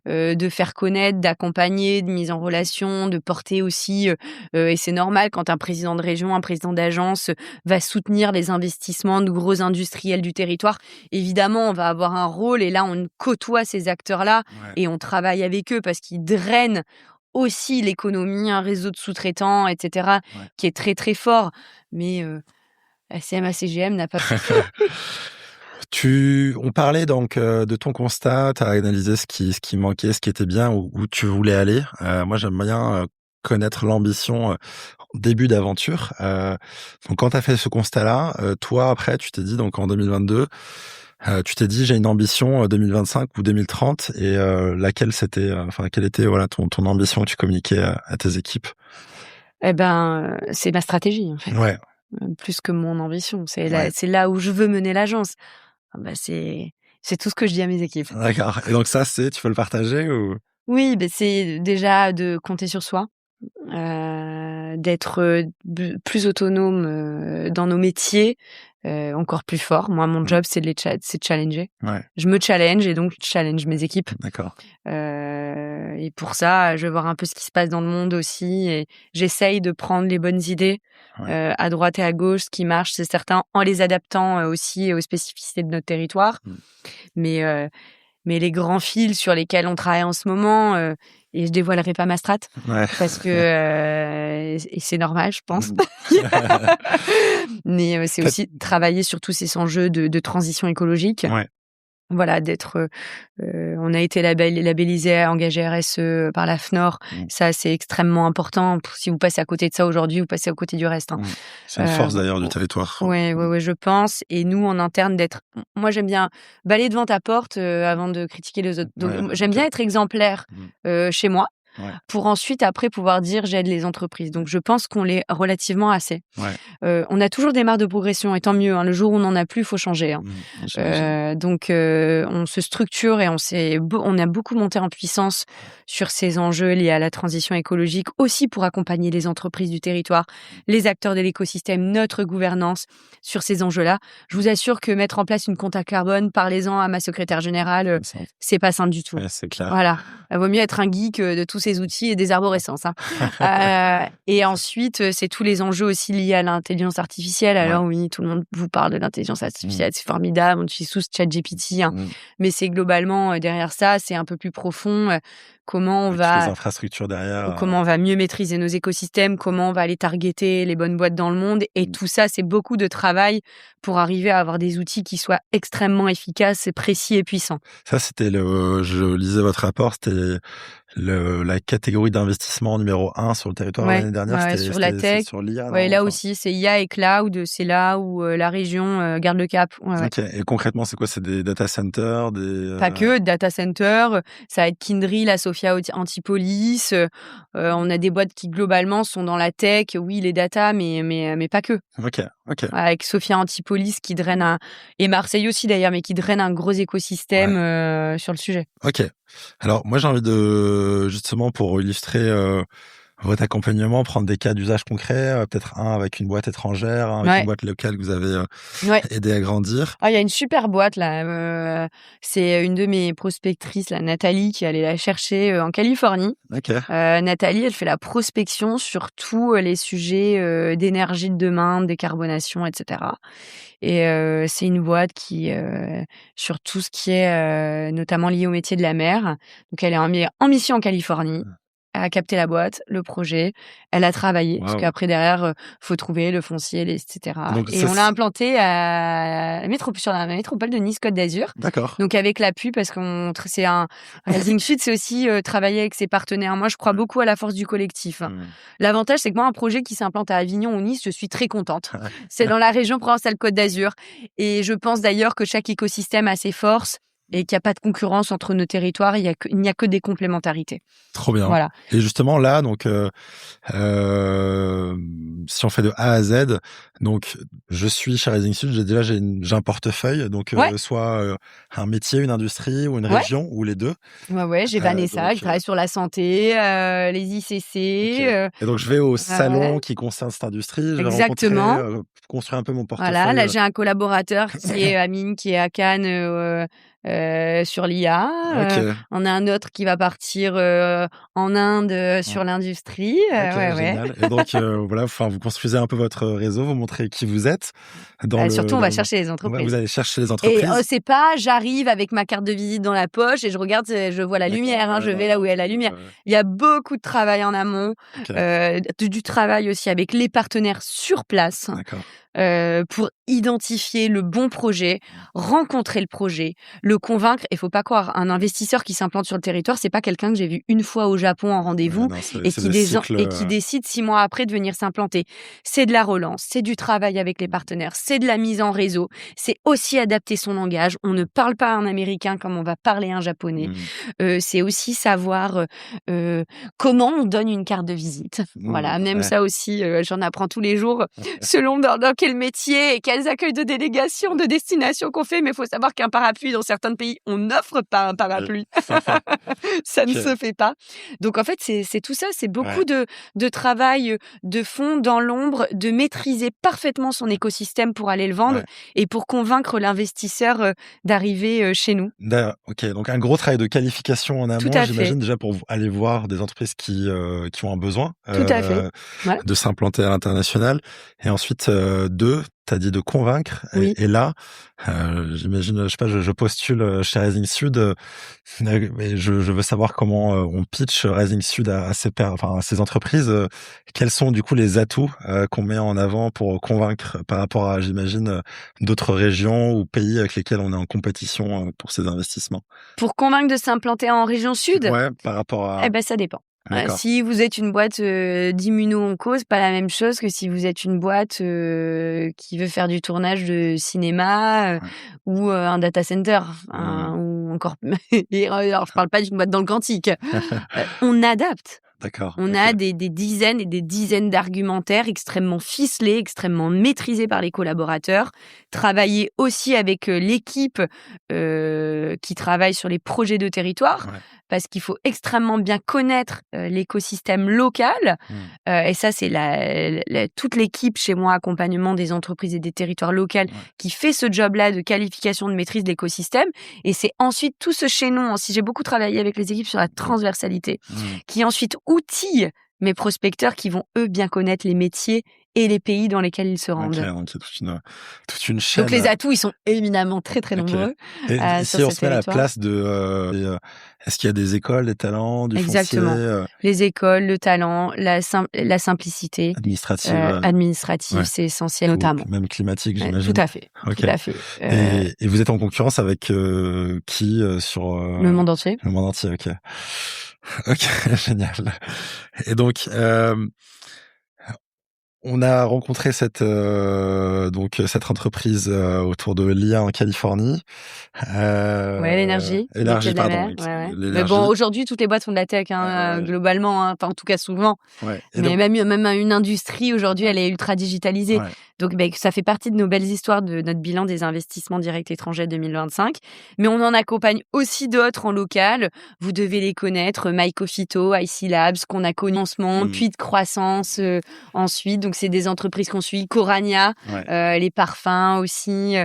de faire connaître, d'accompagner, de mise en relation, de porter aussi, et c'est normal quand un président de région, un président d'agence, va soutenir les investissements de gros industriels du territoire. Évidemment, on va avoir un rôle et là, on côtoie ces acteurs-là ouais, et on travaille avec eux parce qu'ils drainent aussi l'économie, un réseau de sous-traitants, etc., qui est très, très fort. Mais ACM, ACGM n'a pas... On parlait donc de ton constat, tu as analysé ce qui manquait, ce qui était bien, où tu voulais aller. Moi, j'aime bien connaître l'ambition début d'aventure. Donc, quand tu as fait ce constat-là, toi, après, tu t'es dit, donc en 2022, tu t'es dit, j'ai une ambition 2025 ou 2030, et laquelle c'était, quelle était ton ambition que tu communiquais à tes équipes? Eh ben, c'est ma stratégie, en fait. Ouais. Plus que mon ambition. C'est là où je veux mener l'agence. C'est tout ce que je dis à mes équipes. D'accord. Et donc ça, tu peux le partager ou? Oui, c'est déjà de compter sur soi, d'être plus autonome dans nos métiers, encore plus fort. Moi, mon job, c'est de challenger. Ouais. Je me challenge et donc je challenge mes équipes. D'accord. Et pour ça, je vais voir un peu ce qui se passe dans le monde aussi et j'essaye de prendre les bonnes idées à droite et à gauche, ce qui marche, c'est certain, en les adaptant aussi aux spécificités de notre territoire. Mais les grands fils sur lesquels on travaille en ce moment, et je dévoilerai pas ma strat, parce que et c'est normal, je pense. Mais c'est aussi travailler sur tous ces enjeux de transition écologique. Voilà, d'être... on a été labellisé, engagé RSE par la FNOR. Ça, c'est extrêmement important. Si vous passez à côté de ça aujourd'hui, vous passez à côté du reste. C'est une force d'ailleurs du territoire. Oui, je pense. Et nous, en interne, moi, j'aime bien balayer devant ta porte avant de critiquer les autres. Donc, j'aime bien être exemplaire chez moi. Pour ensuite, après, pouvoir dire j'aide les entreprises. Donc, je pense qu'on l'est relativement assez. On a toujours des marges de progression, et tant mieux. Le jour où on n'en a plus, il faut changer. Donc, on se structure et on a beaucoup monté en puissance sur ces enjeux liés à la transition écologique, aussi pour accompagner les entreprises du territoire, les acteurs de l'écosystème, notre gouvernance sur ces enjeux-là. Je vous assure que mettre en place une compta carbone, parlez-en à ma secrétaire générale, c'est pas simple du tout. C'est clair. Voilà. Il vaut mieux être un geek de tous ces outils et des arborescences. Et ensuite, c'est tous les enjeux aussi liés à l'intelligence artificielle. Alors oui, tout le monde vous parle de l'intelligence artificielle, c'est formidable, on utilise tous ChatGPT. Mais c'est globalement, derrière ça, c'est un peu plus profond. Comment on va... les infrastructures derrière. Comment on va mieux maîtriser nos écosystèmes, comment on va aller targeter les bonnes boîtes dans le monde. Et tout ça, c'est beaucoup de travail pour arriver à avoir des outils qui soient extrêmement efficaces, précis et puissants. Ça, c'était je lisais votre rapport, c'était la catégorie d'investissement numéro 1 sur le territoire l'année dernière. C'était sur la tech. Sur l'IA. Là aussi, c'est IA et cloud. C'est là où la région garde le cap. Ok. Et concrètement, c'est quoi? C'est des data centers, Pas que, data centers. Ça va être Kindry, la Sophia Antipolis. On a des boîtes qui, globalement, sont dans la tech. Oui, les data, mais pas que. Ok. Avec Sophia Antipolis qui draine et Marseille aussi d'ailleurs, mais qui draine un gros écosystème sur le sujet. Ok. Alors, moi, j'ai envie justement, pour illustrer votre accompagnement, prendre des cas d'usage concrets, peut-être un avec une boîte étrangère, un avec une boîte locale que vous avez aidé à grandir. Il y a une super boîte là, c'est une de mes prospectrices, là, Nathalie, qui allait la chercher en Californie. Nathalie, elle fait la prospection sur tous les sujets d'énergie de demain, décarbonation, etc. Et c'est une boîte qui, sur tout ce qui est notamment lié au métier de la mer, donc elle est en mission en Californie. Elle a capté la boîte, le projet, elle a travaillé, parce qu'après derrière, faut trouver le foncier, etc. Donc, et on l'a implanté sur la métropole de Nice Côte d'Azur. D'accord. Donc avec l'appui, parce c'est Rising Sud, c'est aussi travailler avec ses partenaires. Moi, je crois beaucoup à la force du collectif. L'avantage, c'est que moi, un projet qui s'implante à Avignon ou Nice, je suis très contente. C'est dans la région Provence-Alpes-Côte d'Azur. Et je pense d'ailleurs que chaque écosystème a ses forces, et qu'il n'y a pas de concurrence entre nos territoires, il n'y a que des complémentarités. Trop bien. Voilà. Et justement, là, donc, si on fait de A à Z, donc, je suis chez Rising Sud, j'ai un portefeuille, donc, soit un métier, une industrie ou une région, ou les deux. J'ai Vanessa, je travaille sur la santé, les ICC. Et donc, je vais au salon qui concerne cette industrie, je vais rencontrer, construire un peu mon portefeuille. Voilà, là, j'ai un collaborateur qui est Amine, qui est à Cannes, sur l'IA. OK. On a un autre qui va partir en Inde sur l'industrie. OK, génial. Et donc, voilà, enfin, vous construisez un peu votre réseau, vous montrez qui vous êtes Surtout, on va dans chercher les ouais, entreprises. vous allez chercher les Et entreprises. c'est pas j'arrive avec ma carte de visite dans la poche et je regarde, je vois la D'accord, lumière, ouais, je non, vais là où il y a la OK, lumière. ouais. Il y a beaucoup de travail en amont, OK, du travail aussi avec les partenaires sur place, d'accord. pour identifier le bon projet, rencontrer le projet, le convaincre. Il faut pas croire, un investisseur qui s'implante sur le territoire, c'est pas quelqu'un que j'ai vu une fois au Japon en Ouais, rendez-vous non, et c'est des cycles, qui décide 6 mois après de venir s'implanter. C'est de la relance, c'est du travail avec les partenaires, c'est de la mise en réseau, c'est aussi adapter son langage. On ne parle pas un américain comme on va parler un japonais. mmh, C'est aussi savoir, comment on donne une carte de visite. Voilà, même ouais. ça aussi, j'en apprends tous les jours selon dans quel métier et quels accueils de délégation, de destination qu'on fait. Mais il faut savoir qu'un parapluie, dans certains pays, on n'offre pas un parapluie. Ça ne OK, se fait pas. Donc en fait, c'est tout ça, c'est beaucoup ouais, de travail, de fond dans l'ombre, de maîtriser parfaitement son écosystème pour aller le vendre ouais. et pour convaincre l'investisseur, d'arriver, chez nous. OK, donc un gros travail de qualification en Tout amont, à fait, j'imagine déjà pour aller voir des entreprises qui ont un besoin, tout à fait. Voilà. de s'implanter à l'international et ensuite, 2, tu as dit de convaincre Oui. et là, j'imagine, je sais pas, je postule, chez Rising Sud, mais je veux savoir comment, on pitch Rising Sud à ces entreprises, quels sont du coup les atouts, qu'on met en avant pour convaincre par rapport à, j'imagine, d'autres régions ou pays avec lesquels on est en compétition, pour ces investissements? Pour convaincre de s'implanter en région sud, Ouais, par rapport eh à ben, ça dépend. d'accord. Si vous êtes une boîte, d'immuno-onco, c'est pas la même chose que si vous êtes une boîte, qui veut faire du tournage de cinéma, Ouais. ou, un data center, Mmh. ou encore et alors je parle pas d'une boîte dans le quantique. On adapte. D'accord, On OK. a des dizaines et des dizaines d'argumentaires extrêmement ficelés, extrêmement maîtrisés par les collaborateurs. Travailler aussi avec, l'équipe, qui travaille sur les projets de territoire, Ouais. parce qu'il faut extrêmement bien connaître, l'écosystème local. Mmh. Et ça, c'est toute l'équipe chez moi, accompagnement des entreprises et des territoires locaux, Ouais. qui fait ce job-là de qualification, de maîtrise de l'écosystème. Et c'est ensuite tout ce chaînon, si j'ai beaucoup travaillé avec les équipes sur la transversalité, Mmh. qui ensuite outille mes prospecteurs qui vont, eux, bien connaître les métiers et les pays dans lesquels ils se OK, rendent. donc il y a toute une Donc chaîne, les atouts, ils sont éminemment très, très OK. nombreux, Et sur si on ce se met à la territoire. place est-ce qu'il y a des écoles, des talents, du foncier, Exactement. Les écoles, le talent, la simplicité, administrative, administrative, ouais, c'est essentiel ou notamment. même climatique, Tout j'imagine? à fait, OK. tout à fait. Et vous êtes en concurrence avec, qui, sur, Le monde entier. le monde entier? OK. OK, génial. Et donc, on a rencontré cette entreprise, autour de l'IA en Californie. Ouais, l'énergie, métier Énergie, de la pardon, mer, ouais, ouais. Mais l'énergie. bon, aujourd'hui, toutes les boîtes font de la tech, hein, Ouais, globalement, hein, enfin, en tout cas, souvent. ouais et Mais donc même une industrie, aujourd'hui, elle est ultra digitalisée. ouais, Donc, ça fait partie de nos belles histoires de notre bilan des investissements directs étrangers 2025. Mais on en accompagne aussi d'autres en local. Vous devez les connaître, Mycofito, IC Labs, qu'on a connu en ce moment, mmh, puis de croissance, ensuite. Donc, c'est des entreprises qu'on suit. Corania, ouais, les parfums aussi,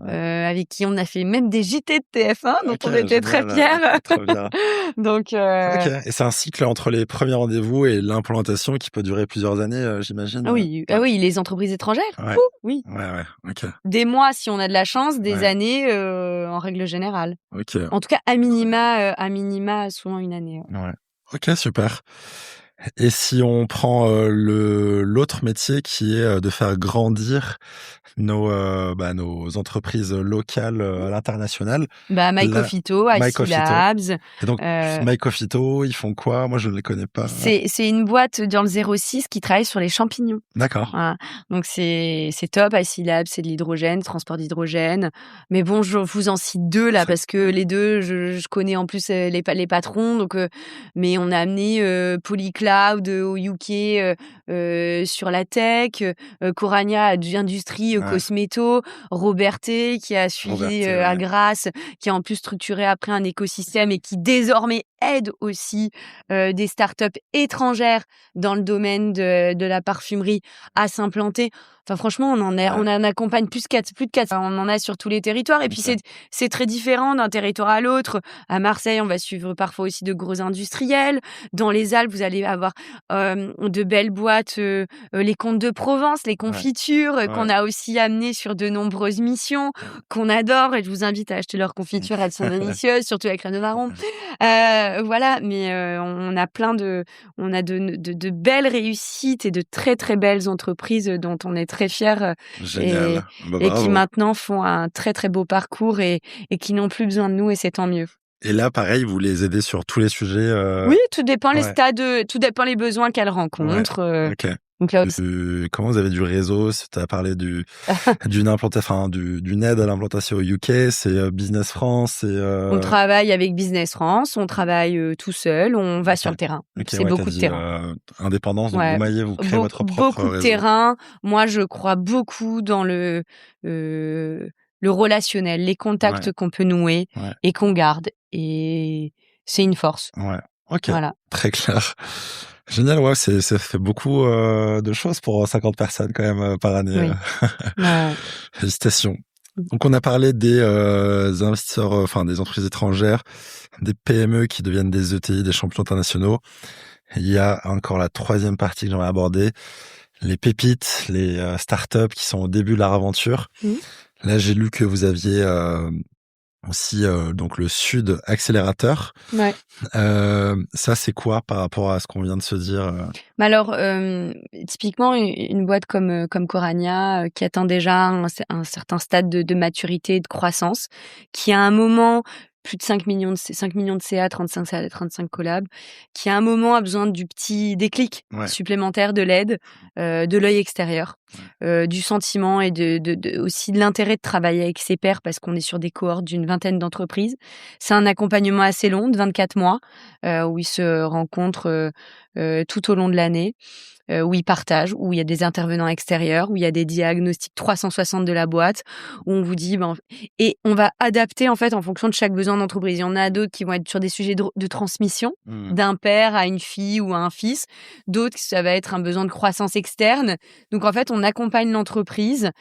ouais. avec qui on a fait même des JT de TF1, dont OK, on était très génial, fiers. trop bien. Donc, OK et c'est un cycle entre les premiers rendez-vous et l'implantation qui peut durer plusieurs années, j'imagine, ah oui, Ouais, ah oui, les entreprises étrangères, ouais, fou, oui. ouais, ouais, OK, Des mois si on a de la chance, des ouais, années, en règle générale. OK, En tout cas, à minima, souvent une année, ouais. ouais. OK, super. Et si on prend, l'autre métier qui est, de faire grandir nos entreprises locales, à l'international, là Mycofito, IC Mycofito Labs, et donc heu, Mycofito, ils font quoi? Moi, je ne les connais pas. c'est une boîte dans le 06 qui travaille sur les champignons. D'accord. Voilà, donc c'est top. IC Labs, c'est de l'hydrogène, transport d'hydrogène. Mais bon, je vous en cite 2 là, Très parce que les 2, je connais en plus, les patrons. Donc, mais on a amené, Polycloud, au UK, sur la tech, Corania a du industrie cosméto, Roberté qui a suivi à Grasse, qui a en plus structuré après un écosystème et qui désormais aide aussi des startups étrangères dans le domaine de la parfumerie à s'implanter. Enfin, franchement, on en accompagne plus de 4, on en a sur tous les territoires. Et puis, c'est très différent d'un territoire à l'autre. À Marseille, on va suivre parfois aussi de gros industriels. Dans les Alpes, vous allez avoir de belles boîtes, les Comtes de Provence, les confitures, qu'on a aussi amenées sur de nombreuses missions, qu'on adore. Et je vous invite à acheter leurs confitures, elles sont délicieuses, surtout avec la crème de marron. Voilà, mais on a de belles réussites et de très très belles entreprises dont on est très fiers et qui maintenant font un très très beau parcours et qui n'ont plus besoin de nous et c'est tant mieux. Et là, pareil, vous les aidez sur tous les sujets Oui, tout dépend les stades, tout dépend les besoins qu'elles rencontrent. Ok. Donc là, comment vous avez du réseau? Tu as parlé d'une aide à l'implantation au UK, c'est Business France. On travaille avec Business France, on travaille tout seul, on va sur le terrain. C'est beaucoup de terrain. Indépendance, donc vous créez votre propre beaucoup réseau. De terrain. Moi, je crois beaucoup dans le relationnel, les contacts qu'on peut nouer et qu'on garde. Et c'est une force. Ouais. Ok. Voilà. Très clair. Génial, ça fait beaucoup de choses pour 50 personnes quand même par année. Oui. Félicitations. Donc on a parlé des investisseurs, des entreprises étrangères, des PME qui deviennent des ETI, des champions internationaux. Il y a encore la troisième partie que j'aimerais aborder, les pépites, les startups qui sont au début de leur aventure. Là, j'ai lu que vous aviez aussi donc le Sud Accélérateur. Ça, c'est quoi par rapport à ce qu'on vient de se dire Alors, typiquement, une boîte comme Corania, qui atteint déjà un certain stade de maturité et de croissance, qui à un moment plus de 5 millions de CA, 35 collabs, qui à un moment a besoin du petit déclic supplémentaire de l'aide, de l'œil extérieur, du sentiment et aussi de l'intérêt de travailler avec ses pairs parce qu'on est sur des cohortes d'une 20aine d'entreprises. C'est un accompagnement assez long, de 24 mois, où ils se rencontrent tout au long de l'année. Où ils partagent, où il y a des intervenants extérieurs, où il y a des diagnostics 360 de la boîte, où on vous dit, et on va adapter en fait en fonction de chaque besoin d'entreprise. Il y en a d'autres qui vont être sur des sujets de transmission, d'un père à une fille ou à un fils. D'autres, ça va être un besoin de croissance externe. Donc en fait, on accompagne l'entreprise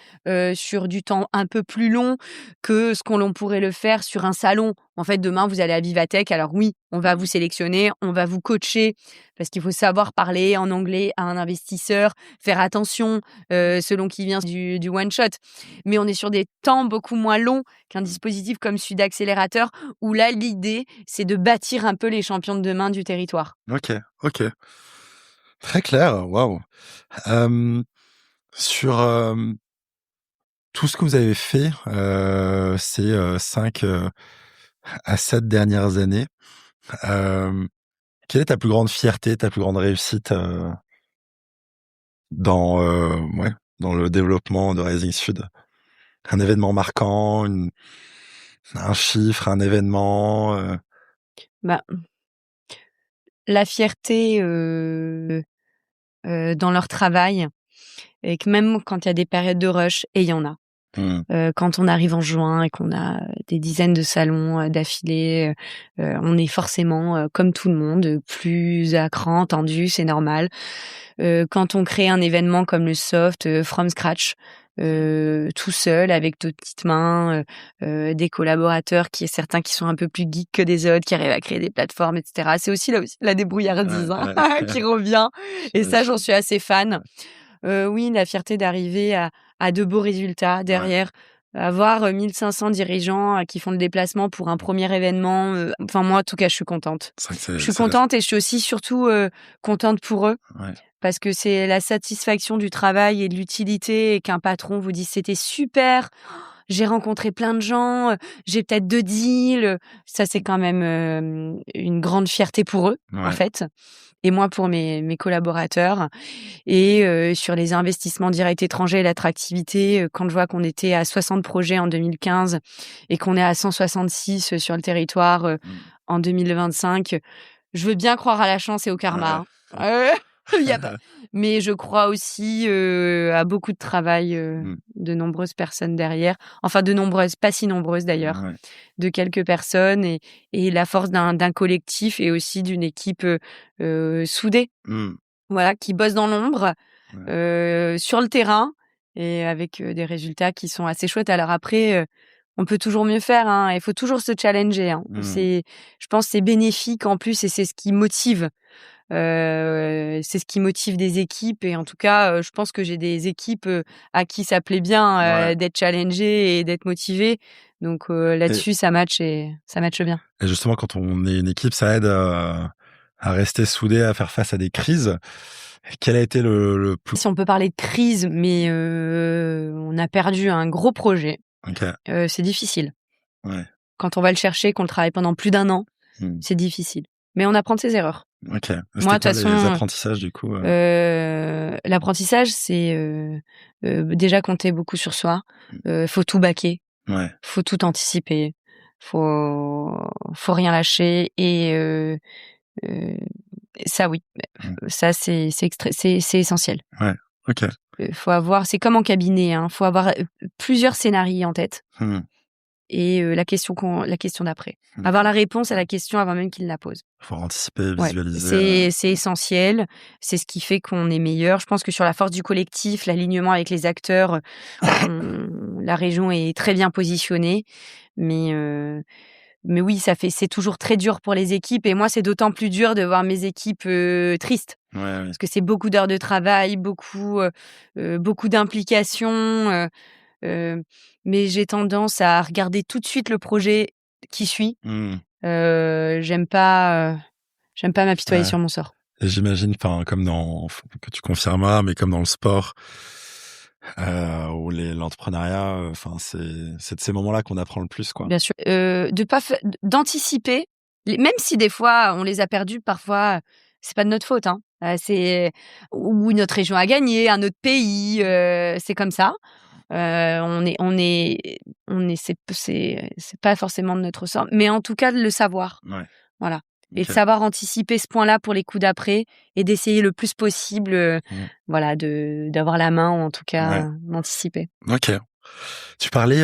sur du temps un peu plus long que ce qu'on pourrait le faire sur un salon. En fait, demain, vous allez à Vivatech. Alors oui, on va vous sélectionner, on va vous coacher parce qu'il faut savoir parler en anglais à un investisseur, faire attention selon qui vient du one-shot. Mais on est sur des temps beaucoup moins longs qu'un dispositif comme Sud Accélérateur où là, l'idée, c'est de bâtir un peu les champions de demain du territoire. Ok. Très clair, waouh. Sur tout ce que vous avez fait ces 5 à 7 dernières années, quelle est ta plus grande fierté, ta plus grande réussite dans le développement de Rising Sud? Un événement marquant, un chiffre, un événement La fierté dans leur travail et que même quand il y a des périodes de rush, et il y en a. Quand on arrive en juin et qu'on a des dizaines de salons d'affilée, on est forcément, comme tout le monde, plus à cran, tendu, c'est normal. Quand on crée un événement comme le Soft, from scratch, tout seul, avec de petites mains, des collaborateurs certains qui sont un peu plus geeks que des autres, qui arrivent à créer des plateformes, etc. C'est aussi la débrouillardise qui revient. Et ça, j'en suis assez fan. Oui, la fierté d'arriver à de beaux résultats derrière. Avoir 1500 dirigeants qui font le déplacement pour un premier événement. Moi, en tout cas, je suis contente. Je suis contente et je suis aussi surtout contente pour eux. Parce que c'est la satisfaction du travail et de l'utilité et qu'un patron vous dise c'était super, j'ai rencontré plein de gens, j'ai peut-être 2 deals. Ça, c'est quand même une grande fierté pour eux, en fait. Et moi, pour mes collaborateurs. Et sur les investissements directs étrangers et l'attractivité, quand je vois qu'on était à 60 projets en 2015 et qu'on est à 166 sur le territoire en 2025, je veux bien croire à la chance et au karma. Il y a pas mais je crois aussi, à beaucoup de travail, de nombreuses personnes derrière. Enfin de nombreuses, pas si nombreuses d'ailleurs, Ouais. de quelques personnes et la force d'un collectif et aussi d'une équipe, soudée. Mmh. Voilà, qui bosse dans l'ombre, Ouais. sur le terrain et avec, des résultats qui sont assez chouettes. Alors après, on peut toujours mieux faire, hein, il faut toujours se challenger, hein. Mmh. Je pense c'est bénéfique en plus et c'est ce qui motive. C'est ce qui motive des équipes et en tout cas, je pense que j'ai des équipes, à qui ça plaît bien, Ouais. d'être challengées et d'être motivées. Donc Et là-dessus, ça matche bien. et justement, quand on est une équipe, ça aide à rester soudé, à faire face à des crises. Quel a été le plus Si on peut parler de crise, mais on a perdu un gros projet, OK. c'est difficile. Ouais. Quand on va le chercher, qu'on le travaille pendant plus d'1 an, Mmh. c'est difficile. Mais on apprend de ses erreurs. OK. Moi, C'était de toute quoi les façon, apprentissages du coup? l'apprentissage, c'est, déjà compter beaucoup sur soi. Faut tout baquer, Ouais. faut tout anticiper, faut faut rien lâcher et heu, ça oui, Mmh. ça c'est essentiel. Ouais. OK. Faut avoir c'est comme en cabinet, hein, faut avoir, plusieurs scénarios en tête Mmh. et la question d'après. Mmh. Avoir la réponse à la question avant même qu'il la pose. Faut anticiper, Ouais, visualiser, c'est essentiel. C'est ce qui fait qu'on est meilleur. Je pense que sur la force du collectif, l'alignement avec les acteurs, la région est très bien positionnée. Mais, mais oui, c'est toujours très dur pour les équipes et moi, c'est d'autant plus dur de voir mes équipes, tristes. Ouais, ouais. Parce que c'est beaucoup d'heures de travail, beaucoup d'implications, heu, mais j'ai tendance à regarder tout de suite le projet qui suit. Mmh. J'aime pas, m'apitoyer Ouais. sur mon sort. Et j'imagine, enfin, comme dans que tu confirmeras, mais comme dans le sport, ou l'entrepreneuriat, enfin, c'est de ces moments-là qu'on apprend le plus, quoi. Bien sûr, de pas fai d'anticiper, les même si des fois on les a perdus, parfois, c'est pas de notre faute, hein. C'est ou notre région a gagné, un autre pays, c'est comme ça. On est c'est pas forcément de notre sort, mais en tout cas de le savoir, Ouais. voilà et de OK. savoir anticiper ce point-là pour les coups d'après et d'essayer le plus possible, Mmh. voilà, d'avoir la main ou en tout Ouais. cas d'anticiper. OK. Tu parlais,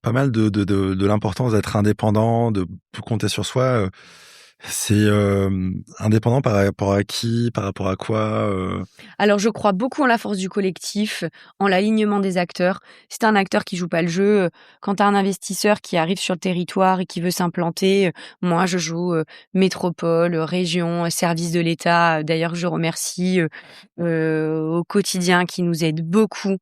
pas mal de l'importance d'être indépendant, de compter sur soi, c'est, indépendant par rapport à qui? Par rapport à quoi, Alors, je crois beaucoup en la force du collectif, en l'alignement des acteurs. Si tu un acteur qui joue pas le jeu, quand tu as un investisseur qui arrive sur le territoire et qui veut s'implanter, moi je joue, métropole, région, service de l'État. D'ailleurs, je remercie, au quotidien qui nous aide beaucoup,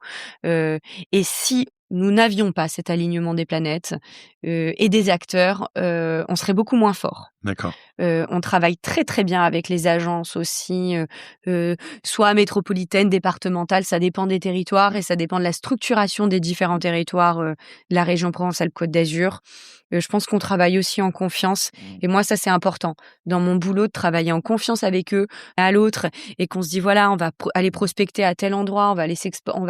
et si nous n'avions pas cet alignement des planètes, et des acteurs, on serait beaucoup moins fort. d'accord. On travaille très, très bien avec les agences aussi, soit métropolitaines, départementales, ça dépend des territoires et ça dépend de la structuration des différents territoires, de la région Provence-Alpes-Côte d'Azur. Je pense qu'on travaille aussi en confiance Mmh. et moi ça c'est important dans mon boulot de travailler en confiance avec eux, à l'autre et qu'on se dit: «Voilà, on va aller prospecter à tel endroit, on va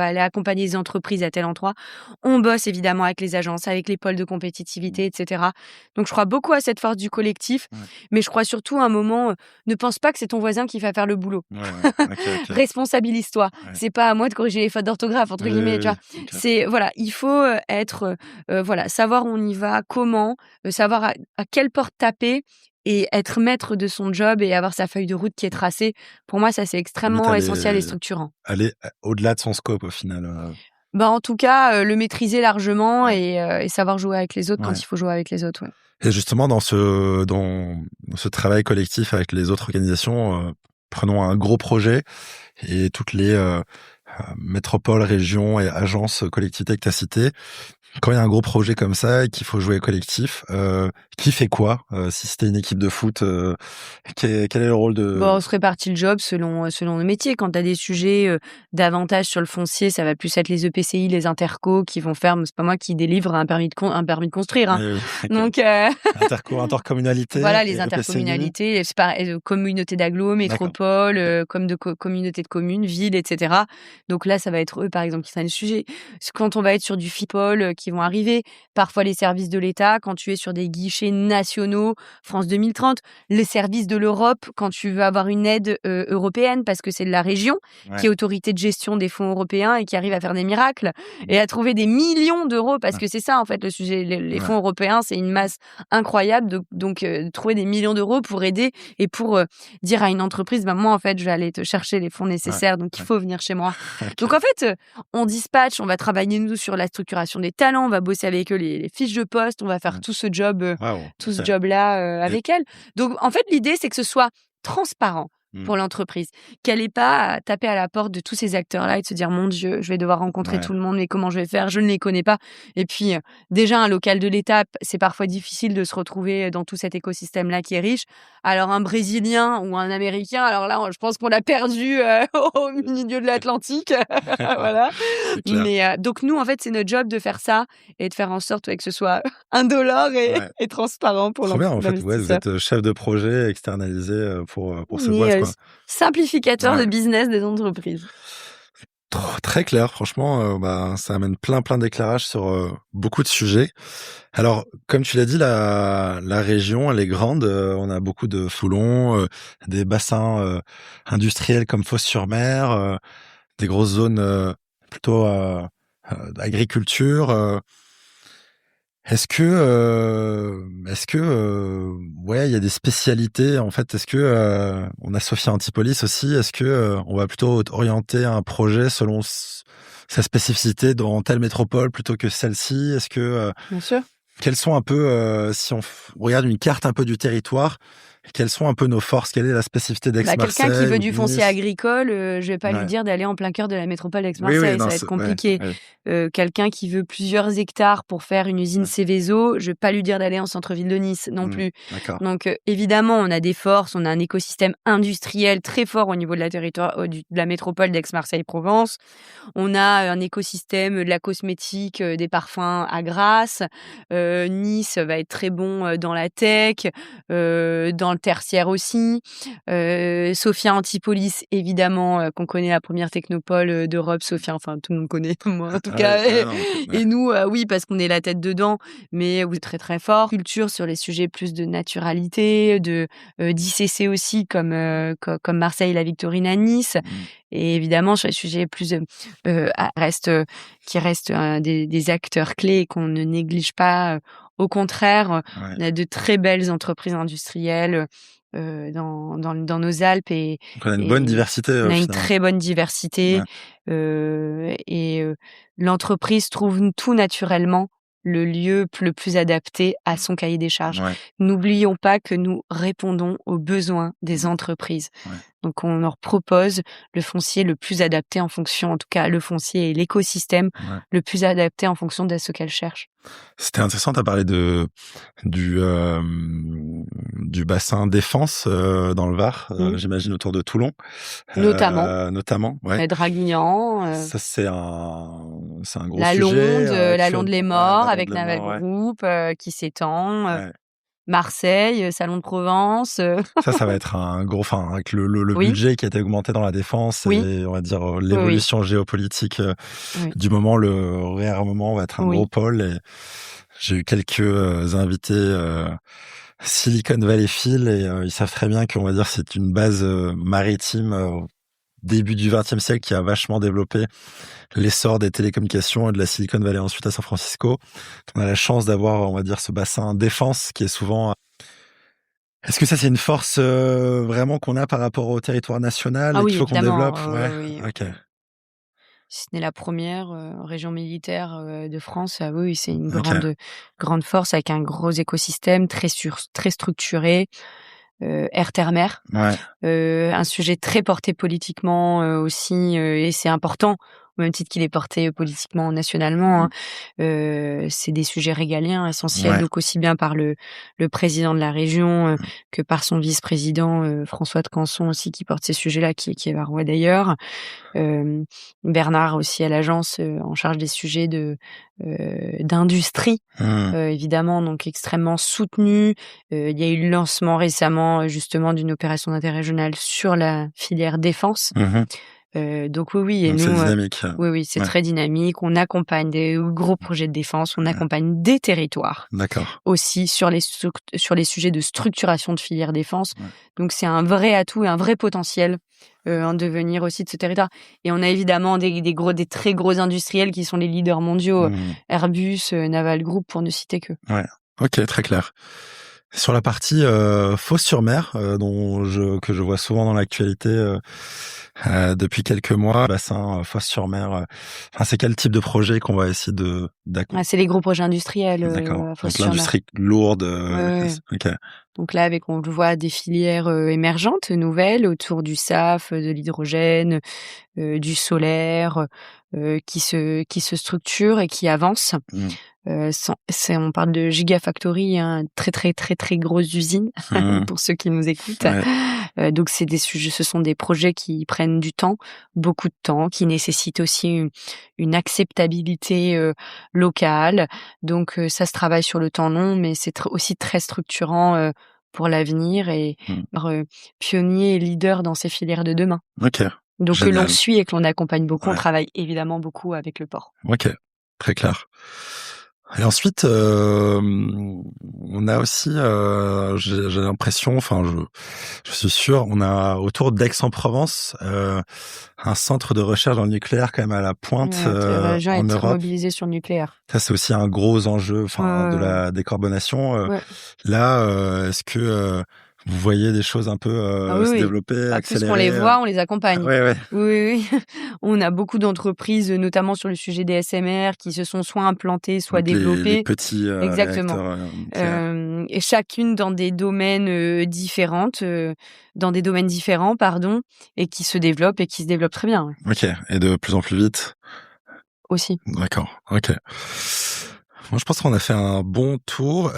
aller accompagner les entreprises à tel endroit». On bosse évidemment avec les agences, avec les pôles de Mmh. compétitivité et cetera. Donc je crois beaucoup à cette force du collectif Ouais. mais je crois surtout à un moment, ne pense pas que c'est ton voisin qui va faire le boulot. Ouais, ouais. OK, OK. Responsabilise-toi. Ouais. C'est pas à moi de corriger les fautes d'orthographe entre Oui, guillemets, oui, tu vois? oui. OK. C'est voilà, il faut, être, voilà, savoir où on y va, comment, savoir à quelle porte taper et être maître de son job et avoir sa feuille de route qui est tracée. Pour moi, ça, c'est Limite extrêmement essentiel et structurant. aller au-delà de son scope au final, Bah, en tout cas, le maîtriser largement ouais. et savoir jouer avec les autres quand Ouais. il faut jouer avec les autres, ouais. Et justement dans ce travail collectif avec les autres organisations, prenons un gros projet et toutes les, métropoles, régions et agences, collectivités que tu as citées. Quand il y a un gros projet comme ça et qu'il faut jouer collectif, qui fait quoi? Si c'était une équipe de foot, quel est le rôle Bon, de on se répartit le job selon le métier. Quand tu as des sujets, davantage sur le foncier, ça va plus être les EPCI, les intercos qui vont faire c'est pas moi qui délivre un permis de construire, hein. oui, oui, OK. Donc Intercommunalité voilà, les et EPCI? intercommunalités, c'est pareil, communauté d'agglo, D'accord. métropole, OK. communauté de communes, ville et cetera. Donc là, ça va être eux, par exemple, qui sera le sujet. Quand on va être sur du FIPOL qui vont arriver, parfois les services de l'État, quand tu es sur des guichets nationaux, France 2030, les services de l'Europe, quand tu veux avoir une aide européenne, parce que c'est de la région qui est autorité de gestion des fonds européens et qui arrive à faire des miracles et à trouver des millions d'euros, parce que c'est ça, en fait, le sujet. Les fonds européens, c'est une masse incroyable. Donc, trouver des millions d'euros pour aider et pour dire à une entreprise, moi, en fait, je vais aller te chercher les fonds nécessaires, donc il faut venir chez moi. Donc, en fait, on dispatche, on va travailler, nous, sur la structuration des talents, on va bosser avec eux les fiches de poste, on va faire tout ce job-là avec elles. Donc, en fait, l'idée, c'est que ce soit transparent pour l'entreprise, qu'elle n'ait pas à taper à la porte de tous ces acteurs-là et de se dire, mon Dieu, je vais devoir rencontrer tout le monde, mais comment je vais faire? Je ne les connais pas. Et puis, déjà, un local de l'État, c'est parfois difficile de se retrouver dans tout cet écosystème-là qui est riche. Alors, un Brésilien ou un Américain, alors là, je pense qu'on l'a perdu au milieu de l'Atlantique. Voilà. Mais donc, nous, en fait, c'est notre job de faire ça et de faire en sorte que ce soit indolore et transparent pour l'investisseur. Trop bien, en fait, vous êtes chef de projet externalisé pour cette boîte, quoi. Simplificateur de business des entreprises. Très clair, franchement, ça amène plein d'éclairages sur beaucoup de sujets. Alors, comme tu l'as dit, la région, elle est grande. On a beaucoup de Foulon, des bassins industriels comme Fos-sur-Mer, des grosses zones plutôt d'agriculture. Est-ce que il y a des spécialités en fait? Est-ce que on a Sophia Antipolis aussi? Est-ce que on va plutôt orienter un projet selon sa spécificité dans telle métropole plutôt que celle-ci? Est-ce que Bien sûr. quelles sont un peu si on regarde une carte un peu du territoire, quelles sont un peu nos forces? Quelle est la spécificité d'Aix-Marseille? Quelqu'un qui veut du Nice? foncier agricole, je vais pas lui dire d'aller en plein cœur de la métropole d'Aix-Marseille, ça va être compliqué. Quelqu'un qui veut plusieurs hectares pour faire une usine Céveso, je vais pas lui dire d'aller en centre-ville de Nice non plus. Donc évidemment, on a des forces, on a un écosystème industriel très fort au niveau de la métropole d'Aix-Marseille-Provence. On a un écosystème de la cosmétique, des parfums à Grasse. Nice va être très bon dans la tech, dans le tertiaire aussi. Sophia Antipolis, évidemment, qu'on connaît, la première technopole d'Europe. Sophia, enfin tout le monde connaît, moi en tout cas. Et nous, oui, parce qu'on est la tête dedans, mais oui, très très fort. Culture sur les sujets plus de naturalité, d'ICC aussi, comme Marseille, la Victorine à Nice. Et évidemment, sur les sujets plus qui restent des acteurs clés et qu'on ne néglige pas. Au contraire, on a de très belles entreprises industrielles dans nos Alpes. Donc on a une bonne diversité. On a une très bonne diversité. Et l'entreprise trouve tout naturellement le lieu le plus adapté à son cahier des charges. N'oublions pas que nous répondons aux besoins des entreprises. Donc, on leur propose le foncier le plus adapté en fonction, en tout cas, le foncier et l'écosystème le plus adapté en fonction de ce qu'elles cherchent. C'était intéressant, tu as parlé du bassin défense dans le Var, j'imagine autour de Toulon. Notamment, ouais. Draguignan. Ça, c'est un gros la sujet. La Londe les Morts avec Naval Group qui s'étend. Marseille, Salon de Provence. Ça va être un gros, avec le budget qui a été augmenté dans la défense et on va dire l'évolution géopolitique du moment, le réarmement va être un gros pôle. Et j'ai eu quelques invités Silicon Valley Phil et ils savent très bien qu'on va dire c'est une base maritime début du XXe siècle qui a vachement développé l'essor des télécommunications et de la Silicon Valley ensuite à San Francisco. On a la chance d'avoir, on va dire, ce bassin défense qui est souvent... Est-ce que ça, c'est une force vraiment qu'on a par rapport au territoire national et qu'il faut qu'on développe? Oui. Okay. Si ce n'est la première région militaire de France, oui, c'est une grande force avec un gros écosystème très structuré. Air, terre, mer. Un sujet très porté politiquement aussi, et c'est important, au même titre qu'il est porté politiquement nationalement. C'est des sujets régaliens essentiels, donc aussi bien par le président de la région que par son vice-président François de Canson aussi, qui porte ces sujets-là, qui est varois d'ailleurs. Bernard aussi à l'agence en charge des sujets d'industrie, évidemment, donc extrêmement soutenu. Il y a eu le lancement récemment justement d'une opération d'intérêt régional sur la filière défense. Donc oui, et Donc nous, c'est dynamique. oui, c'est Ouais. très dynamique. On accompagne des gros projets de défense, on accompagne des territoires D'accord. aussi sur les sujets de structuration de filières défense. Ouais. Donc c'est un vrai atout et un vrai potentiel en devenir aussi de ce territoire. Et on a évidemment des très gros industriels qui sont les leaders mondiaux, Airbus, Naval Group, pour ne citer que. Ouais. Ok, très clair. Sur la partie Fos-sur-Mer, que je vois souvent dans l'actualité depuis quelques mois, bassin Fos-sur-Mer. C'est quel type de projet qu'on va essayer d'accompagner? C'est les gros projets industriels D'accord. à Donc Fos-sur-Mer. l'industrie lourde. Ouais. Ok. Donc là, on le voit, des filières émergentes, nouvelles, autour du SAF, de l'hydrogène, du solaire, qui se structurent et qui avancent. On parle de gigafactory, hein, très très très très grosses usines pour ceux qui nous écoutent. Ouais. Donc ce sont des projets qui prennent du temps, beaucoup de temps, qui nécessitent aussi une acceptabilité locale. Donc ça se travaille sur le temps long, mais c'est aussi très structurant pour l'avenir et pionnier et leader dans ces filières de demain. Ok. Donc que l'on Génial. suit et que l'on accompagne beaucoup. Ouais. On travaille évidemment beaucoup avec le port. Ok, très clair. Et ensuite, on a aussi, j'ai l'impression, je suis sûr, on a autour d'Aix-en-Provence un centre de recherche dans le nucléaire quand même à la pointe La région en est très Europe. mobilisée sur le nucléaire. Ça, c'est aussi un gros enjeu, de la décarbonation. Ouais. Là, est-ce que vous voyez des choses un peu se Oui. développer, Plus qu'on accélérer? les voit, on les accompagne. Ouais. Oui. On a beaucoup d'entreprises, notamment sur le sujet des SMR, qui se sont soit implantées, soit Donc les développées. petits Exactement. réacteurs nucléaires. Et chacune dans des domaines différents, et qui se développent très bien. Ok, et de plus en plus vite. Aussi. D'accord, ok. Moi, je pense qu'on a fait un bon tour.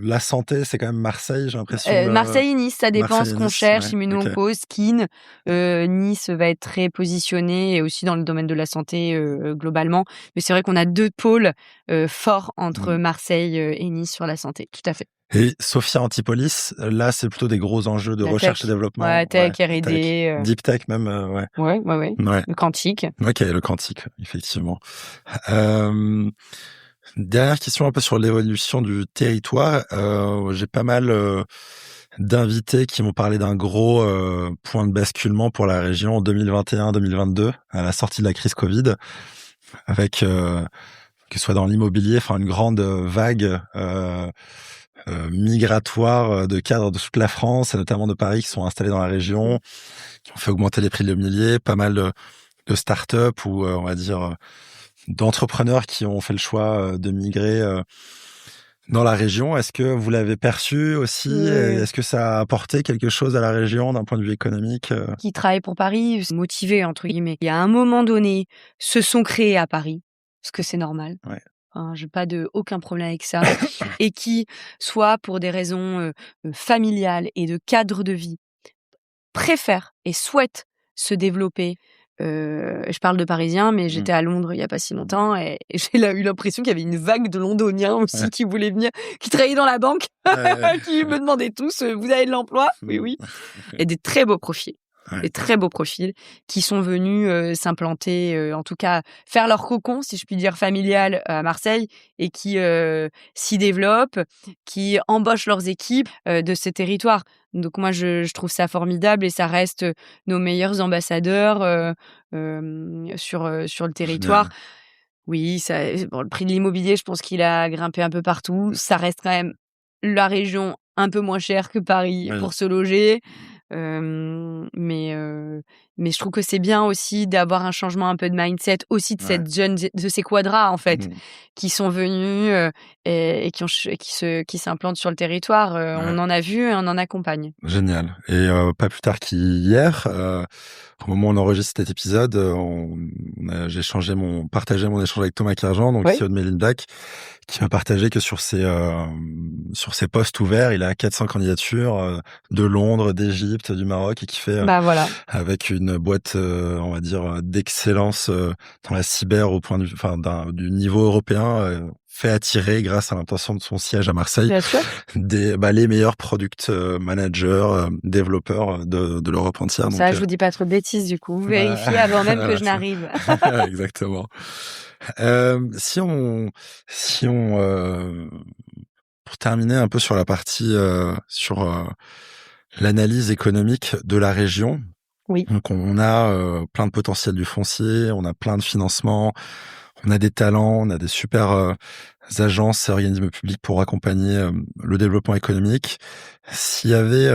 La santé, c'est quand même Marseille, j'ai l'impression. Marseille et Nice, ça dépend Marseille ce et qu'on Nice, cherche. ouais, Immuno-onco, skin. Nice va être très positionné et aussi dans le domaine de la santé globalement. Mais c'est vrai qu'on a 2 pôles forts entre Marseille et Nice sur la santé. Tout à fait. Et Sophia Antipolis, là, c'est plutôt des gros enjeux de La recherche tech. et développement. Ouais, tech, Tech. R&D. Deep tech même, ouais. Ouais. Ouais. Le quantique. Ok, le quantique, effectivement. Dernière question un peu sur l'évolution du territoire. J'ai pas mal d'invités qui m'ont parlé d'un gros point de basculement pour la région en 2021-2022, à la sortie de la crise Covid, avec que ce soit dans l'immobilier, une grande vague migratoire de cadres de toute la France, et notamment de Paris, qui sont installés dans la région, qui ont fait augmenter les prix de l'immobilier, pas mal de start-up ou on va dire d'entrepreneurs qui ont fait le choix de migrer dans la région. Est-ce que vous l'avez perçu aussi? Est-ce que ça a apporté quelque chose à la région d'un point de vue économique? Qui travaillent pour Paris, motivés entre guillemets. Il y a un moment donné, se sont créés à Paris, parce que c'est normal. Ouais. J'ai aucun problème avec ça. Et qui, soit pour des raisons familiales et de cadre de vie, préfèrent et souhaitent se développer. Je parle de Parisiens, mais j'étais à Londres il y a pas si longtemps et j'ai eu l'impression qu'il y avait une vague de Londoniens aussi qui voulaient venir, qui travaillaient dans la banque, qui me demandaient tous vous avez de l'emploi? Oui. Et des très beaux profils. Des très beaux profils qui sont venus s'implanter, en tout cas faire leur cocon, si je puis dire, familial à Marseille et qui s'y développent, qui embauchent leurs équipes de ces territoires. Donc moi, je trouve ça formidable et ça reste nos meilleurs ambassadeurs sur le territoire. Génial. Oui, le prix de l'immobilier, je pense qu'il a grimpé un peu partout. Ça reste quand même la région un peu moins chère que Paris pour se loger. Mais je trouve que c'est bien aussi d'avoir un changement un peu de mindset aussi de de ces quadras en fait qui sont venus et qui s'implantent sur le territoire. On en a vu et on en accompagne. Génial. Et pas plus tard qu'hier, au moment où on enregistre cet épisode, j'ai partagé mon échange avec Thomas Kerjean, donc CEO de Méline Black, qui m'a partagé que sur ses postes ouverts, il a 400 candidatures de Londres, d'Égypte, du Maroc, et qui fait avec une boîte, on va dire, d'excellence dans la cyber au point de vue, du niveau européen, fait attirer, grâce à l'implantation de son siège à Marseille, Bien sûr. les meilleurs product managers, développeurs de l'Europe entière. Ça, Donc, je vous dis pas trop de bêtises du coup. Vérifiez avant même que voilà, je n'arrive. exactement. Si on, pour terminer un peu sur la partie sur l'analyse économique de la région. Oui. Donc on a plein de potentiel du foncier, on a plein de financements, on a des talents, on a des super agences et organismes publics pour accompagner le développement économique. S'il y avait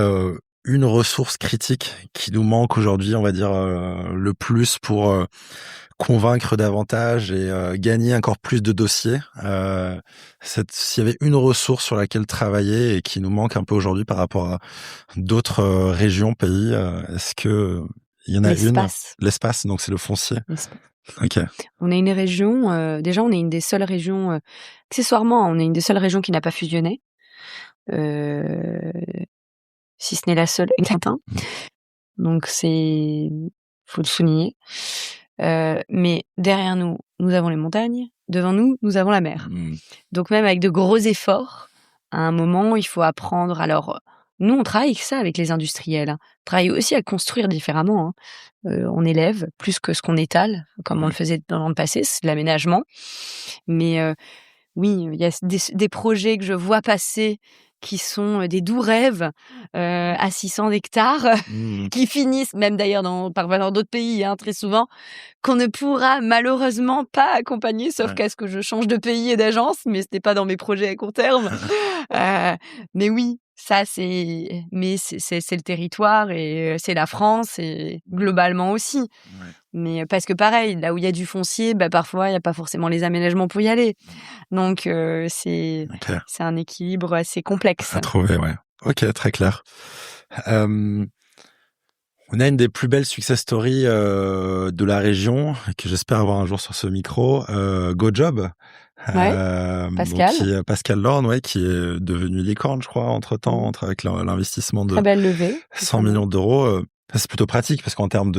une ressource critique qui nous manque aujourd'hui, on va dire le plus pour convaincre davantage et gagner encore plus de dossiers, s'il y avait une ressource sur laquelle travailler et qui nous manque un peu aujourd'hui par rapport à d'autres régions, pays, est-ce que il y en a une? L'espace. L'espace, donc c'est le foncier. L'espace. Ok. On est une région, déjà on est une des seules régions, accessoirement, on est une des seules régions qui n'a pas fusionné. Si ce n'est la seule, exactement. Donc faut le souligner. Mais derrière nous, nous avons les montagnes. Devant nous, nous avons la mer. Donc même avec de gros efforts, à un moment, il faut apprendre. Alors, nous, on travaille avec ça, avec les industriels. On travaille aussi à construire différemment. On élève plus que ce qu'on étale, comme on le faisait dans le passé, c'est de l'aménagement. Mais oui, il y a des projets que je vois passer qui sont des doux rêves à 600 hectares, qui finissent, même d'ailleurs dans d'autres pays, très souvent, qu'on ne pourra malheureusement pas accompagner, sauf qu'à ce que je change de pays et d'agence, mais ce n'est pas dans mes projets à court terme. Mais oui, ça c'est le territoire et c'est la France et globalement aussi. Ouais. Mais parce que pareil, là où il y a du foncier, parfois il y a pas forcément les aménagements pour y aller. Donc c'est un équilibre assez complexe. À trouver, ouais. Ok, très clair. On a une des plus belles success stories de la région, que j'espère avoir un jour sur ce micro, GoJob. Pascal. Pascal Lorne, qui est devenu licorne, je crois, entre-temps, avec l'investissement de très belle levée, 100 millions d'euros. C'est plutôt pratique parce qu'en termes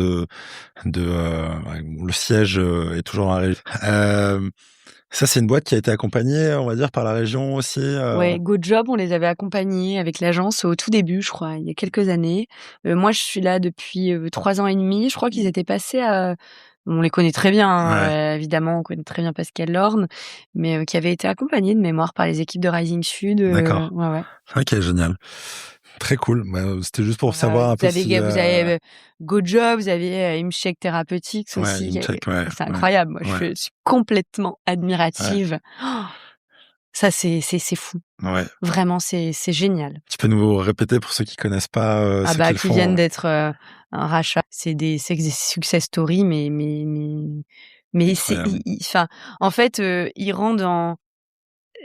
le siège est toujours dans la région. Ça, c'est une boîte qui a été accompagnée, on va dire, par la région aussi. Ouais, GoJob, on les avait accompagnés avec l'agence au tout début, je crois, il y a quelques années. Moi, je suis là depuis 3 ans et demi. Je crois qu'ils étaient passés à... On les connaît très bien, évidemment, on connaît très bien Pascal Lorne, mais qui avait été accompagné de mémoire par les équipes de Rising Sud. D'accord. Ouais. Ok, génial. Très cool. C'était juste pour savoir un peu si... Vous avez GoJob, vous avez Imcheck Therapeutics aussi. Imcheck, c'est incroyable. Moi, je suis complètement admirative. Oh, ça, c'est fou. Ouais. Vraiment, c'est génial. Tu peux nous répéter pour ceux qui connaissent pas ce qu'ils font? Qui viennent d'être un rachat. C'est des success stories, mais en fait, ils rendent en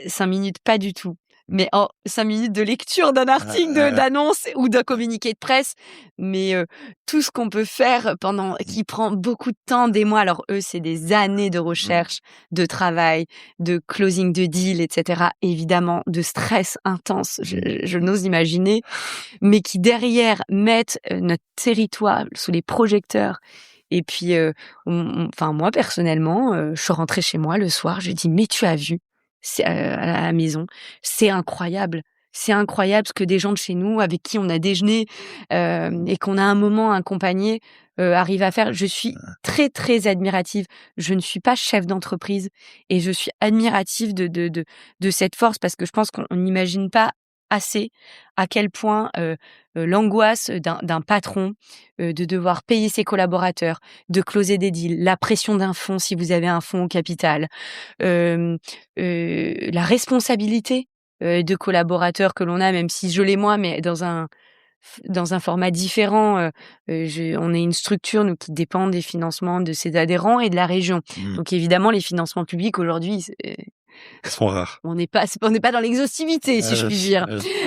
5 minutes, pas du tout. Mais en 5 minutes de lecture d'un article d'annonce ou d'un communiqué de presse. Mais tout ce qu'on peut faire qui prend beaucoup de temps, des mois. Alors eux, c'est des années de recherche, de travail, de closing de deal, etc. Évidemment, de stress intense, je n'ose imaginer. Mais qui derrière mettent notre territoire sous les projecteurs. Et puis, moi, personnellement, je suis rentrée chez moi le soir, je dis, mais tu as vu? À la maison, c'est incroyable. C'est incroyable ce que des gens de chez nous, avec qui on a déjeuné et qu'on a un moment accompagné, arrivent à faire. Je suis très, très admirative. Je ne suis pas chef d'entreprise et je suis admirative de cette force parce que je pense qu'on n'imagine pas assez à quel point l'angoisse d'un patron de devoir payer ses collaborateurs, de closer des deals, la pression d'un fonds si vous avez un fonds au capital, la responsabilité de collaborateurs que l'on a, même si je l'ai moi, mais dans un format différent. On est une structure nous qui dépend des financements de ses adhérents et de la région. Donc évidemment, les financements publics aujourd'hui, Ils sont rares. on n'est pas dans l'exhaustivité, si je puis dire.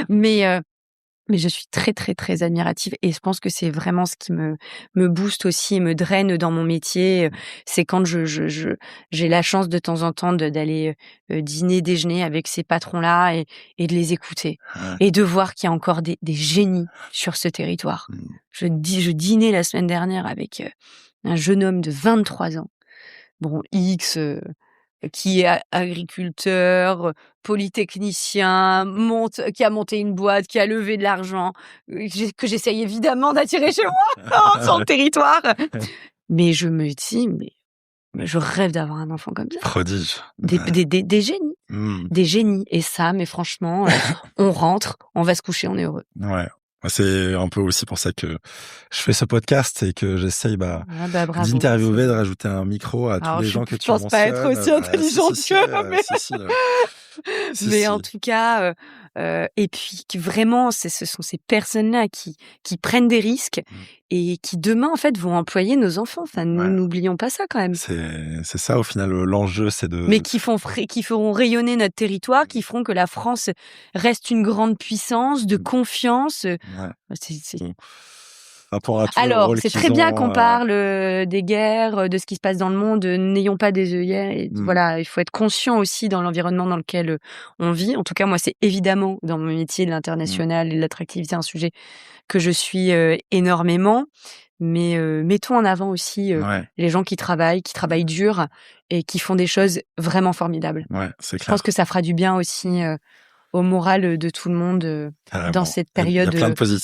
Mais je suis très, très, très admirative et je pense que c'est vraiment ce qui me booste aussi et me draine dans mon métier. C'est quand j'ai la chance de temps en temps d'aller dîner, déjeuner avec ces patrons-là et de les écouter et de voir qu'il y a encore des génies sur ce territoire. Je dînais la semaine dernière avec un jeune homme de 23 ans. Bon, qui est agriculteur, polytechnicien, qui a monté une boîte, qui a levé de l'argent, que j'essaye évidemment d'attirer chez moi, sur le territoire. Mais je me dis, mais je rêve d'avoir un enfant comme ça. Prodige. Des génies. Des génies. Et ça, mais franchement, on rentre, on va se coucher, on est heureux. Ouais. C'est un peu aussi pour ça que je fais ce podcast et que j'essaye d'interviewer, de rajouter un micro à tous les gens que tu mentionnes. Je pense pas être aussi intelligente mais en tout cas, et puis vraiment, ce sont ces personnes-là qui prennent des risques et qui demain en fait vont employer nos enfants. Enfin, nous n'oublions pas ça quand même. C'est ça au final l'enjeu, c'est de. Mais qui feront rayonner notre territoire, qui feront que la France reste une grande puissance de confiance. Alors, c'est très bien qu'on parle des guerres, de ce qui se passe dans le monde. N'ayons pas des œillères. Voilà, il faut être conscient aussi dans l'environnement dans lequel on vit. En tout cas, moi, c'est évidemment dans mon métier de l'international et de l'attractivité un sujet que je suis énormément. Mais mettons en avant aussi les gens qui travaillent dur et qui font des choses vraiment formidables. Ouais, c'est clair. Je pense que ça fera du bien aussi au moral de tout le monde dans cette période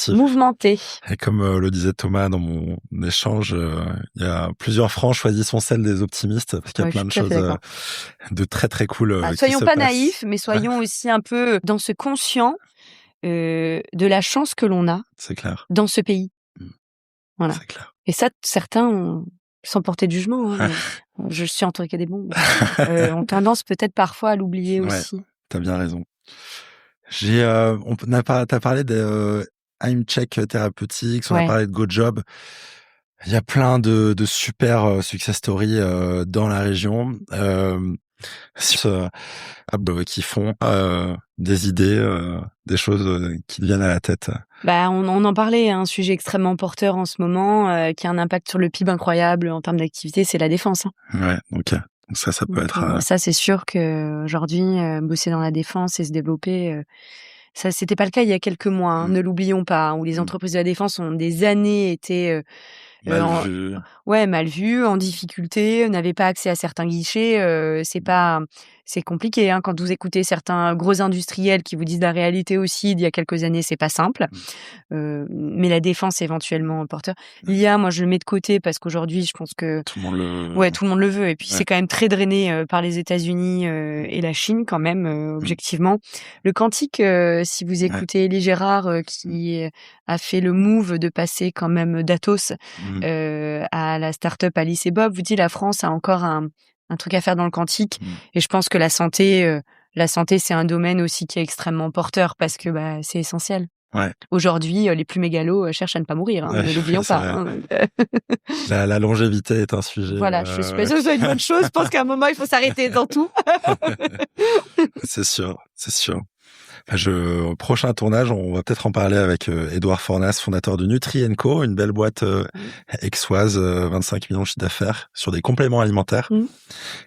mouvementée. Et comme le disait Thomas dans mon échange, il y a plusieurs franges, choisissons celle des optimistes, parce qu'il y a plein de choses de très très cool. Soyons pas naïfs, mais soyons aussi un peu dans ce conscient de la chance que l'on a dans ce pays. Voilà. C'est clair. Et ça, certains, sans porter de jugement, je suis entourée qu'il y a des bons, ont tendance peut-être parfois à l'oublier aussi. T'as bien raison. T'as parlé de I'm Check Therapeutics, on a parlé de GoJob. Il y a plein de super success stories dans la région qui font des idées, des choses qui te viennent à la tête. On en parlait, un sujet extrêmement porteur en ce moment, qui a un impact sur le PIB incroyable en termes d'activité, c'est la défense. Ouais, ok. Ça peut être. Ça, c'est sûr qu'aujourd'hui, bosser dans la défense et se développer, ça, c'était pas le cas il y a quelques mois. Ne l'oublions pas, où les entreprises de la défense ont des années été mal vues, en difficulté, n'avaient pas accès à certains guichets. C'est compliqué quand vous écoutez certains gros industriels qui vous disent la réalité aussi d'il y a quelques années, c'est pas simple. Mais la défense éventuellement porteur. L'IA, moi je le mets de côté parce qu'aujourd'hui je pense que tout le monde le veut et puis c'est quand même très drainé par les États-Unis et la Chine quand même objectivement. Le quantique, si vous écoutez Elie Gérard qui a fait le move de passer quand même d'Atos à la start-up Alice et Bob, vous dit la France a encore un truc à faire dans le quantique et je pense que la santé c'est un domaine aussi qui est extrêmement porteur parce que c'est essentiel. Aujourd'hui, les plus mégalos cherchent à ne pas mourir, ne l'oublions pas. La longévité est un sujet. Voilà, je suis pas sûre que ce soit une bonne chose. Je pense qu'à un moment, il faut s'arrêter dans tout. C'est sûr. Au prochain tournage, on va peut-être en parler avec Édouard Fornas, fondateur de Nutri & Co, une belle boîte aixoise, 25 millions de chiffre d'affaires sur des compléments alimentaires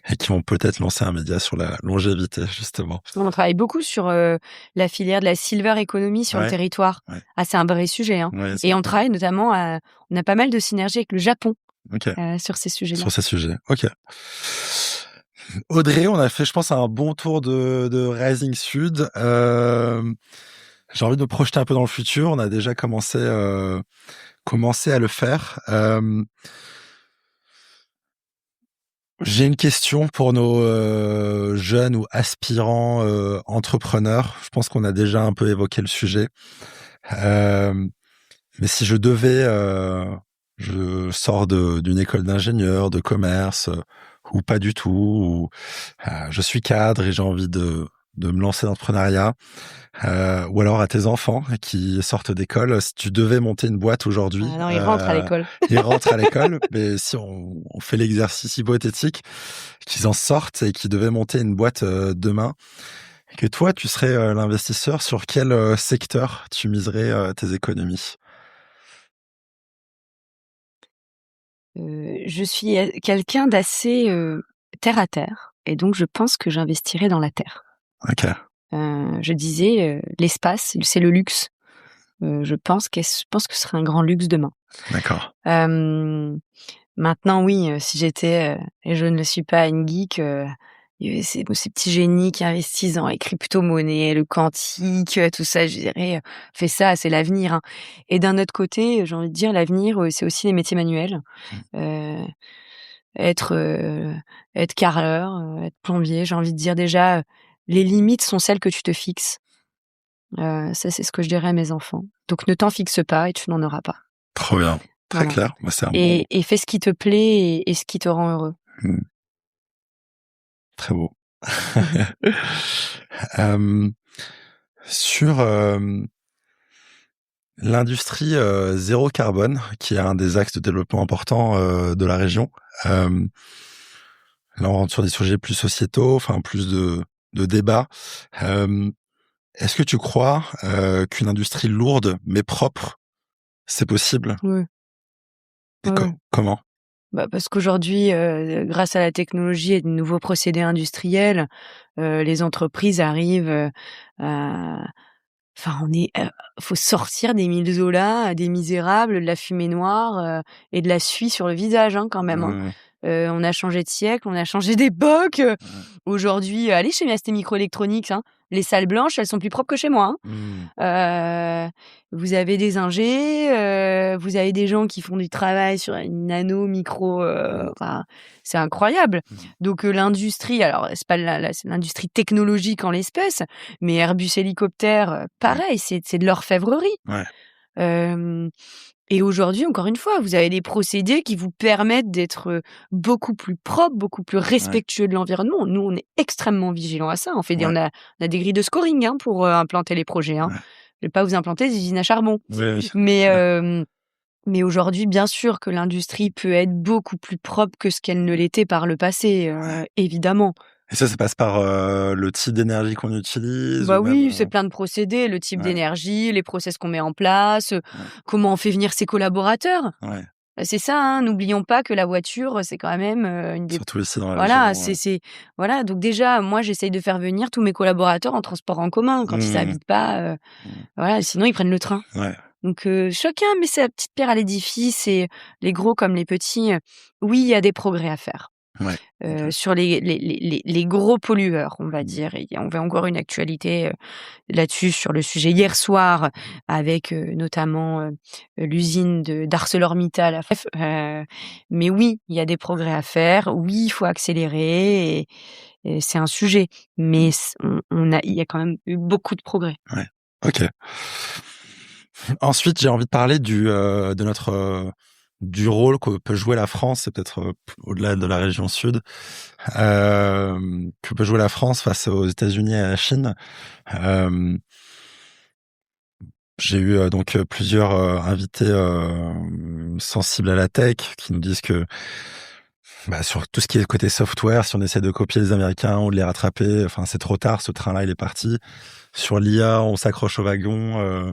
et qui vont peut-être lancer un média sur la longévité, justement. On travaille beaucoup sur la filière de la silver economy sur le territoire. C'est un vrai sujet. Et on travaille notamment on a pas mal de synergies avec le Japon sur ces sujets-là. Sur ces sujets, ok. Audrey, on a fait, je pense, un bon tour de Rising Sud. J'ai envie de me projeter un peu dans le futur. On a déjà commencé à le faire. J'ai une question pour nos jeunes ou aspirants entrepreneurs. Je pense qu'on a déjà un peu évoqué le sujet. Mais si je devais... je sors d'une école d'ingénieur, de commerce... ou pas du tout, ou je suis cadre et j'ai envie de me lancer dans l'entrepreneuriat, ou alors à tes enfants qui sortent d'école, si tu devais monter une boîte aujourd'hui... non, ils rentrent à l'école. Ils rentrent à l'école, mais si on fait l'exercice hypothétique, qu'ils en sortent et qu'ils devaient monter une boîte demain, et que toi, tu serais l'investisseur, sur quel secteur tu miserais tes économies ? Je suis quelqu'un d'assez terre à terre, et donc je pense que j'investirai dans la terre. Ok. Je disais, l'espace, c'est le luxe. Je pense que ce serait un grand luxe demain. D'accord. Maintenant, oui, si j'étais, et je ne le suis pas, une geek, ces petits génies qui investissent dans les crypto-monnaies, le quantique, tout ça, je dirais, fais ça, c'est l'avenir, hein. Et d'un autre côté, j'ai envie de dire l'avenir, c'est aussi les métiers manuels. Heu, être, être carreleur, être plombier, j'ai envie de dire déjà, les limites sont celles que tu te fixes. Ça, c'est ce que je dirais à mes enfants. Donc ne t'en fixe pas et tu n'en auras pas. Trop bien, très Voilà. clair. Moi, c'est un bon. Et fais ce qui te plaît et ce qui te rend heureux. Très beau. Hem, sur, l'industrie, zéro carbone, qui est un des axes de développement importants, de la région, hem, là, on rentre sur des sujets plus sociétaux, enfin plus de débats. Hem, est-ce que tu crois, qu'une industrie lourde mais propre, c'est possible? Oui, Et ouais. comment? Bah, parce qu'aujourd'hui, grâce à la technologie et de nouveaux procédés industriels, les entreprises arrivent, à enfin, faut sortir d'Émile Zola, des Misérables, de la fumée noire, et de la suie sur le visage, hein, quand même, hein. Mmh. On a changé de siècle, on a changé d'époque, Mmh. aujourd'hui, allez chez MST Microelectronics, hein, les salles blanches, elles sont plus propres que chez moi, hein. Mmh. Vous avez des ingés, vous avez des gens qui font du travail sur une nano, micro, enfin, c'est incroyable. Mmh. Donc l'industrie, alors c'est pas c'est l'industrie technologique en l'espèce, mais Airbus Hélicoptère, pareil, c'est de l'orfèvrerie. Ouais. Hem Et aujourd'hui, encore une fois, vous avez des procédés qui vous permettent d'être, beaucoup plus propre, beaucoup plus Ouais. respectueux de l'environnement. Nous, on est extrêmement vigilants à ça. Ouais. On a des grilles de scoring, hein, pour, implanter les projets, hein. Ouais. Je vais pas vous implanter des usines à charbon. Oui, oui. Mais, Ouais. mais aujourd'hui, bien sûr que l'industrie peut être beaucoup plus propre que ce qu'elle ne l'était par le passé, évidemment. Et ça passe par, le type d'énergie qu'on utilise Bah ou même, oui, c'est plein de procédés, le type ouais, d'énergie, les process qu'on met en place, ouais, comment on fait venir ses collaborateurs. ouais. Bah, c'est ça, hein, n'oublions pas que la voiture, c'est quand même, une des Surtout ici dans la voilà, région, ouais. voilà, donc déjà, moi, j'essaye de faire venir tous mes collaborateurs en transport en commun quand ils Mmh. habitent pas, Mmh. voilà, sinon ils prennent le train. Ouais, Donc chacun met sa petite pierre à l'édifice et les gros comme les petits, oui, il y a des progrès à faire. ouais. OK. Sur les gros pollueurs, on va Mmh. dire. Et on avait encore une actualité, là-dessus sur le sujet hier soir avec, notamment, l'usine d'ArcelorMittal à F mais oui, il y a des progrès à faire. Oui, il faut accélérer et c'est un sujet. Mais il y a quand même eu beaucoup de progrès. Ouais. OK. Ensuite, j'ai envie de parler de notre, du rôle que peut jouer la France, c'est peut-être, au-delà de la région sud, que peut jouer la France face aux États-Unis et à la Chine. Hem, j'ai eu, donc, plusieurs, invités, sensibles à la tech qui nous disent que, bah, sur tout ce qui est côté software, si on essaie de copier les Américains ou de les rattraper, enfin, c'est trop tard, ce train-là, il est parti. Sur l'IA, on s'accroche au wagon.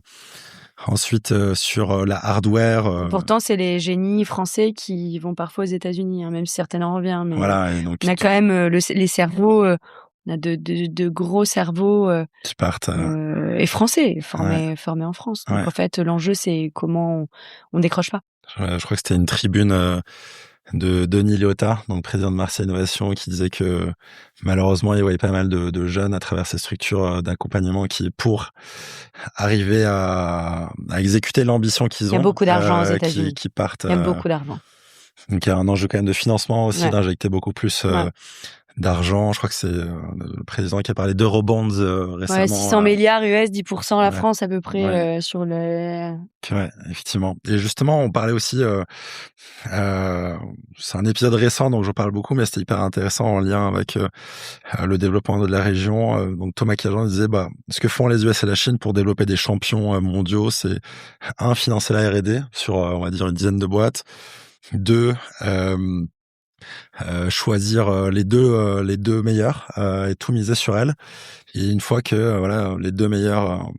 Ensuite, sur, la hardware, Pourtant, c'est les génies français qui vont parfois aux États-Unis, hein, même si certains en reviennent, mais voilà, et donc on a quand même, les cerveaux, on a de gros cerveaux, qui partent, et français, ouais, formés en France. Donc ouais. en fait, l'enjeu, c'est comment on décroche pas. Je crois que c'était une tribune, de Denis Liotard, donc président de Marseille Innovation, qui disait que malheureusement, il voyait pas mal de jeunes à travers ces structures, d'accompagnement qui, pour arriver à exécuter l'ambition qu'ils Il y a ont, beaucoup d'argent aux États-Unis. qui partent, Il y a beaucoup d'argent. donc il y a un enjeu quand même de financement aussi, Ouais, d'injecter beaucoup plus, ouais. d'argent. Je crois que c'est, le président qui a parlé d'eurobonds, Ouais, récemment, 600 milliards US, 10% la ouais, France à peu ouais. près, sur le Ouais, effectivement. Et justement, on parlait aussi, euh, c'est un épisode récent, donc j'en parle beaucoup, mais c'était hyper intéressant en lien avec le développement de la région. Donc Thomas Cajan disait, bah, ce que font les US et la Chine pour développer des champions mondiaux, c'est financer la R&D sur, on va dire, une dizaine de boîtes. Deux, choisir les deux meilleurs et tout miser sur elles. Et une fois que voilà, les deux meilleurs,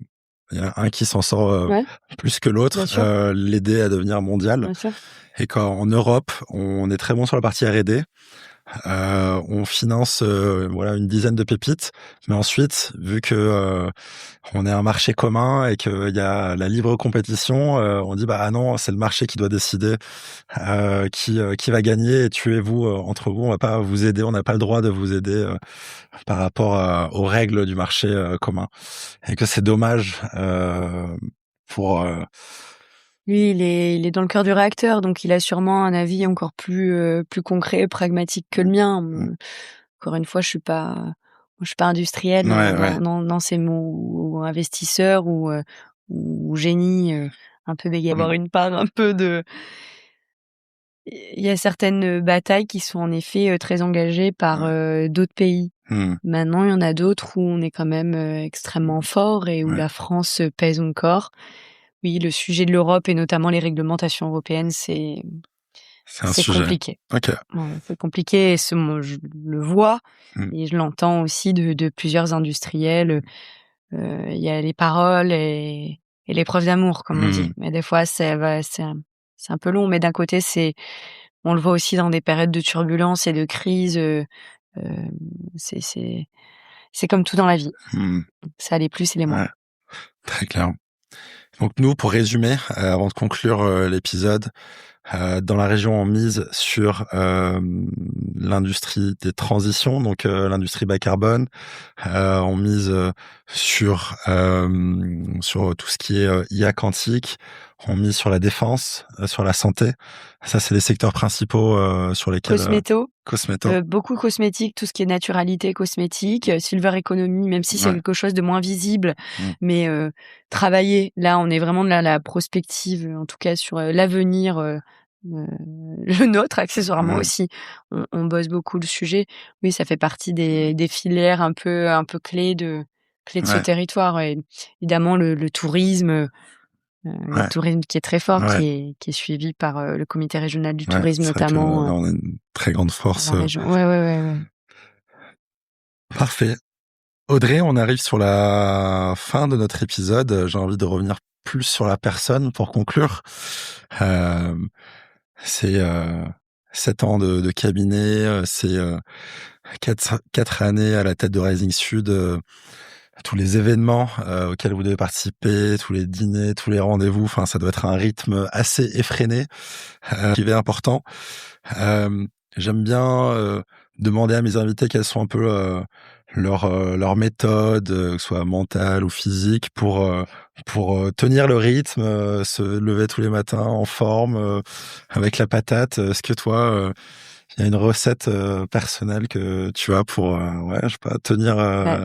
il y en a un qui s'en sort ouais, plus que bien l'autre, sûr, l'aider à devenir mondial. bien sûr. Et qu'en Europe, on est très bon sur la partie R&D, On finance voilà une dizaine de pépites, mais ensuite, vu que on est un marché commun et qu'il y a la libre compétition, on dit bah ah non, c'est le marché qui doit décider qui va gagner et tuez-vous entre vous, on va pas vous aider, on n'a pas le droit de vous aider par rapport aux règles du marché commun, et que c'est dommage pour Lui, il est dans le cœur du réacteur, donc il a sûrement un avis encore plus concret, pragmatique que le mien. Encore une fois, je suis pas industriel ouais. dans ces mots, ou investisseur ou génie, un peu bégué. Avoir une part un peu de. Il y a certaines batailles qui sont en effet très engagées par d'autres pays. Maintenant, il y en a d'autres où on est quand même extrêmement fort et où la France pèse encore. Oui, le sujet de l'Europe et notamment les réglementations européennes, c'est un sujet compliqué. OK. Ouais, c'est compliqué et je le vois et je l'entends aussi de plusieurs industriels. Il y a les paroles et les preuves d'amour, comme on dit. Mais des fois, c'est un peu long. Mais d'un côté, on le voit aussi dans des périodes de turbulence et de crise. C'est comme tout dans la vie. Ça a les plus et les moins. Ouais, très clair. Donc nous, pour résumer, avant de conclure l'épisode, dans la région, on mise sur l'industrie des transitions, donc l'industrie bas carbone. On mise sur tout ce qui est IA quantique. On mise sur la défense, sur la santé. Ça, c'est les secteurs principaux sur lesquels... Cosméto. Beaucoup cosmétiques, tout ce qui est naturalité cosmétique, silver economy, même si c'est quelque chose de moins visible, mais travailler. Là, on est vraiment de la prospective, en tout cas sur l'avenir, le nôtre accessoirement aussi. On bosse beaucoup le sujet. Oui, ça fait partie des filières un peu clés de ce territoire. Et évidemment, le tourisme. Le tourisme qui est très fort, qui est suivi par le comité régional du tourisme notamment. Là, on a une très grande force. Dans la région. Ouais. Parfait. Audrey, on arrive sur la fin de notre épisode. J'ai envie de revenir plus sur la personne pour conclure. C'est 7 ans de cabinet, c'est 4 années à la tête de Rising Sud, tous les événements auxquels vous devez participer, tous les dîners, tous les rendez-vous, enfin ça doit être un rythme assez effréné, qui est important. J'aime bien demander à mes invités quelles sont un peu leurs méthodes, que ce soit mentales ou physiques, pour tenir le rythme, se lever tous les matins en forme, avec la patate. Est-ce que toi, il y a une recette personnelle que tu as pour, je sais pas, tenir...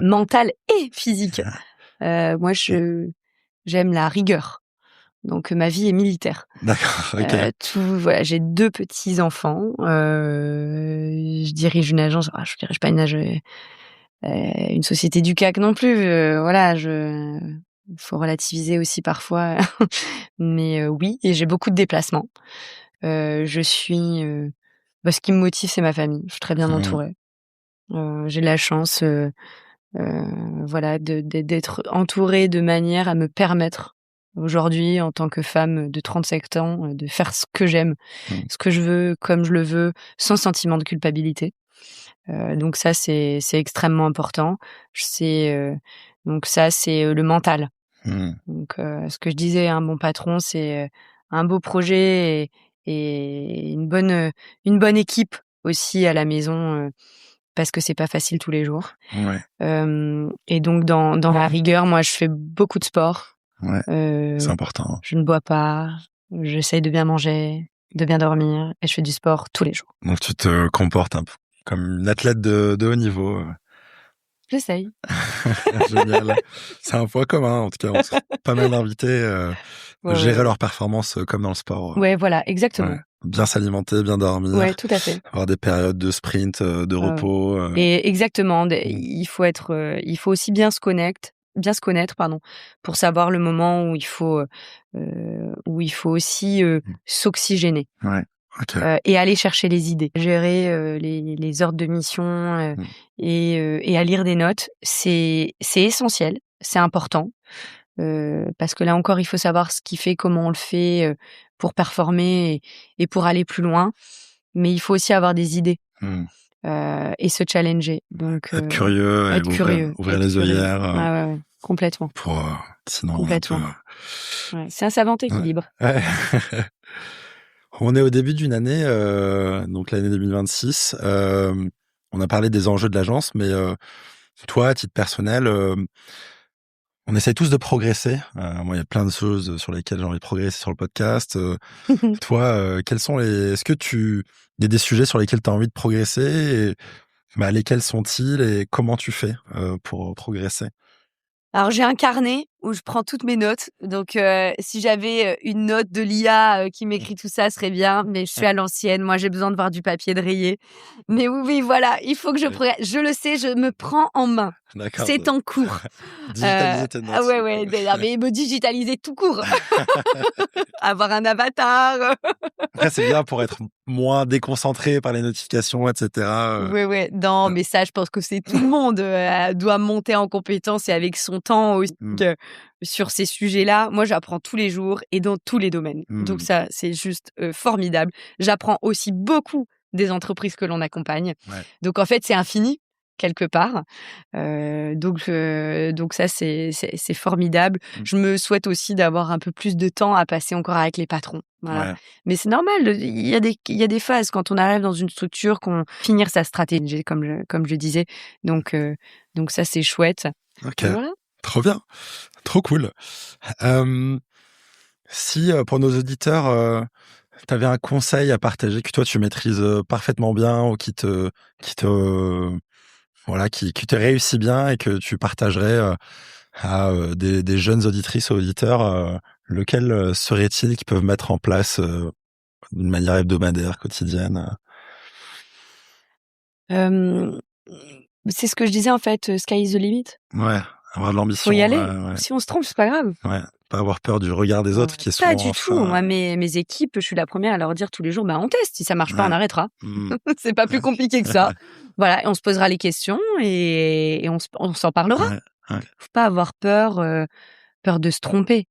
Mentale et physique. Moi, j'aime la rigueur. Donc, ma vie est militaire. D'accord, ok. Voilà, j'ai 2 petits-enfants. Je dirige une agence. Je dirige pas une société du CAC non plus. Voilà, faut relativiser aussi parfois. Mais oui, et j'ai beaucoup de déplacements. Ce qui me motive, c'est ma famille. Je suis très bien entourée. J'ai la chance, voilà, d'être entourée de manière à me permettre aujourd'hui, en tant que femme de 37 ans, de faire ce que j'aime, ce que je veux, comme je le veux, sans sentiment de culpabilité. Donc ça, c'est extrêmement important. Donc ça, c'est le mental. Donc ce que je disais, un bon patron, c'est un beau projet et une bonne équipe aussi à la maison, parce que c'est pas facile tous les jours. Et donc dans la rigueur, moi, je fais beaucoup de sport. C'est important. Je ne bois pas. J'essaye de bien manger, de bien dormir, et je fais du sport tous les jours. Donc tu te comportes un peu comme une athlète de haut niveau. J'essaye. Génial. C'est un point commun, en tout cas. On se pas mal d'invités gérer leur performance comme dans le sport. Ouais, voilà, exactement. Bien s'alimenter, bien dormir. Ouais, tout à fait. Avoir des périodes de sprint, de repos. Et exactement. Il faut aussi bien se connaître, pardon, pour savoir le moment où il faut aussi s'oxygéner. Okay. Et aller chercher les idées, gérer les ordres de mission, et à lire des notes, c'est essentiel, c'est important, parce que là encore, il faut savoir ce qui fait, comment on le fait, pour performer et pour aller plus loin. Mais il faut aussi avoir des idées. et se challenger. Donc être curieux, être curieux, ouvrir être les curieux. œillères. Ouais. Complètement. Pour sinon Complètement. on Ouais, c'est un savant équilibre. Ouais. On est au début d'une année, donc l'année 2026. On a parlé des enjeux de l'agence, mais toi, à titre personnel, on essaye tous de progresser. Moi, il y a plein de choses sur lesquelles j'ai envie de progresser sur le podcast. Toi, quels sont est-ce que il y a des sujets sur lesquels tu as envie de progresser et lesquels sont-ils et comment tu fais pour progresser? Alors j'ai un carnet où je prends toutes mes notes. Donc si j'avais une note de l'IA qui m'écrit tout ça, ce serait bien. Mais je suis à l'ancienne. Moi, j'ai besoin de voir du papier de rayé. Mais oui, voilà, il faut que je progresse. Je le sais, je me prends en main. D'accord. C'est en cours. Digitaliser tes notes. Ah ouais, mais me digitaliser tout court. Avoir un avatar. Après, c'est bien pour être moins déconcentré par les notifications, etc. Ouais. Non, mais ça, je pense que c'est tout le monde doit monter en compétence et avec son temps aussi sur ces sujets-là. Moi, j'apprends tous les jours et dans tous les domaines. Donc ça, c'est juste formidable. J'apprends aussi beaucoup des entreprises que l'on accompagne. Ouais. Donc en fait, c'est infini quelque part. Donc ça, c'est formidable. Je me souhaite aussi d'avoir un peu plus de temps à passer encore avec les patrons. Voilà. Ouais. Mais c'est normal, il y a des phases quand on arrive dans une structure qu'on finir sa stratégie comme je disais. Donc ça c'est chouette. OK. Voilà. Trop bien. Trop cool. Si pour nos auditeurs, tu avais un conseil à partager que toi tu maîtrises parfaitement bien ou qui te te réussit bien et que tu partagerais à des jeunes auditrices ou auditeurs, lequel serait-il qu'ils peuvent mettre en place d'une manière hebdomadaire, quotidienne? C'est ce que je disais en fait, sky is the limit. Ouais, avoir de l'ambition. Faut y aller. Ouais. Si on se trompe, c'est pas grave. Ouais, pas avoir peur du regard des autres qui est souvent Pas du tout. Moi, mes équipes, je suis la première à leur dire tous les jours, on teste. Si ça marche pas, on arrêtera. C'est pas plus compliqué que ça. Voilà, et on se posera les questions et on s'en parlera. Ouais. Faut pas avoir peur de se tromper.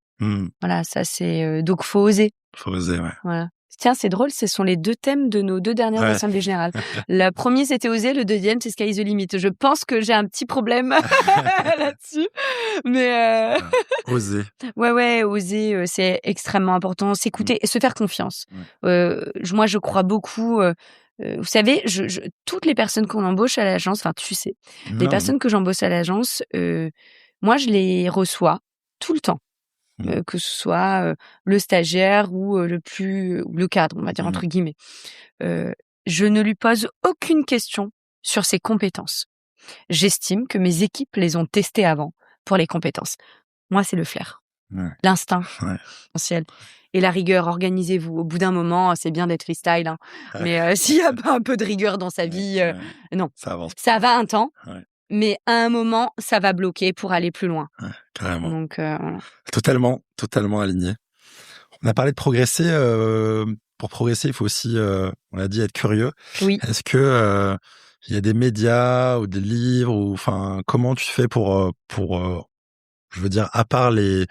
Voilà, ça c'est donc faut oser. Faut oser, ouais. Voilà. Tiens, c'est drôle, ce sont les 2 thèmes de nos 2 dernières assemblées générales. Le premier, c'était oser, le deuxième, c'est sky is the limit. Je pense que j'ai un petit problème là-dessus, mais Oser. Ouais, oser, c'est extrêmement important. S'écouter et se faire confiance. Moi, je crois beaucoup, vous savez, toutes les personnes qu'on embauche à l'agence, enfin, tu sais, les personnes que j'embauche à l'agence, moi, je les reçois tout le temps. Que ce soit le stagiaire ou le cadre, on va dire entre guillemets. Je ne lui pose aucune question sur ses compétences. J'estime que mes équipes les ont testées avant pour les compétences. Moi, c'est le flair, l'instinct, essentiel. Et la rigueur, organisez-vous. Au bout d'un moment, c'est bien d'être freestyle, hein. Mais s'il n'y a pas un peu de rigueur dans sa vie, non. Ça avance. Ça va un temps. Mais à un moment, ça va bloquer pour aller plus loin. Ouais, carrément. Donc, voilà. Totalement aligné. On a parlé de progresser. Pour progresser, il faut aussi, on l'a dit, être curieux. Oui. Est-ce que il y a des médias ou des livres ou comment tu fais pour je veux dire, à part les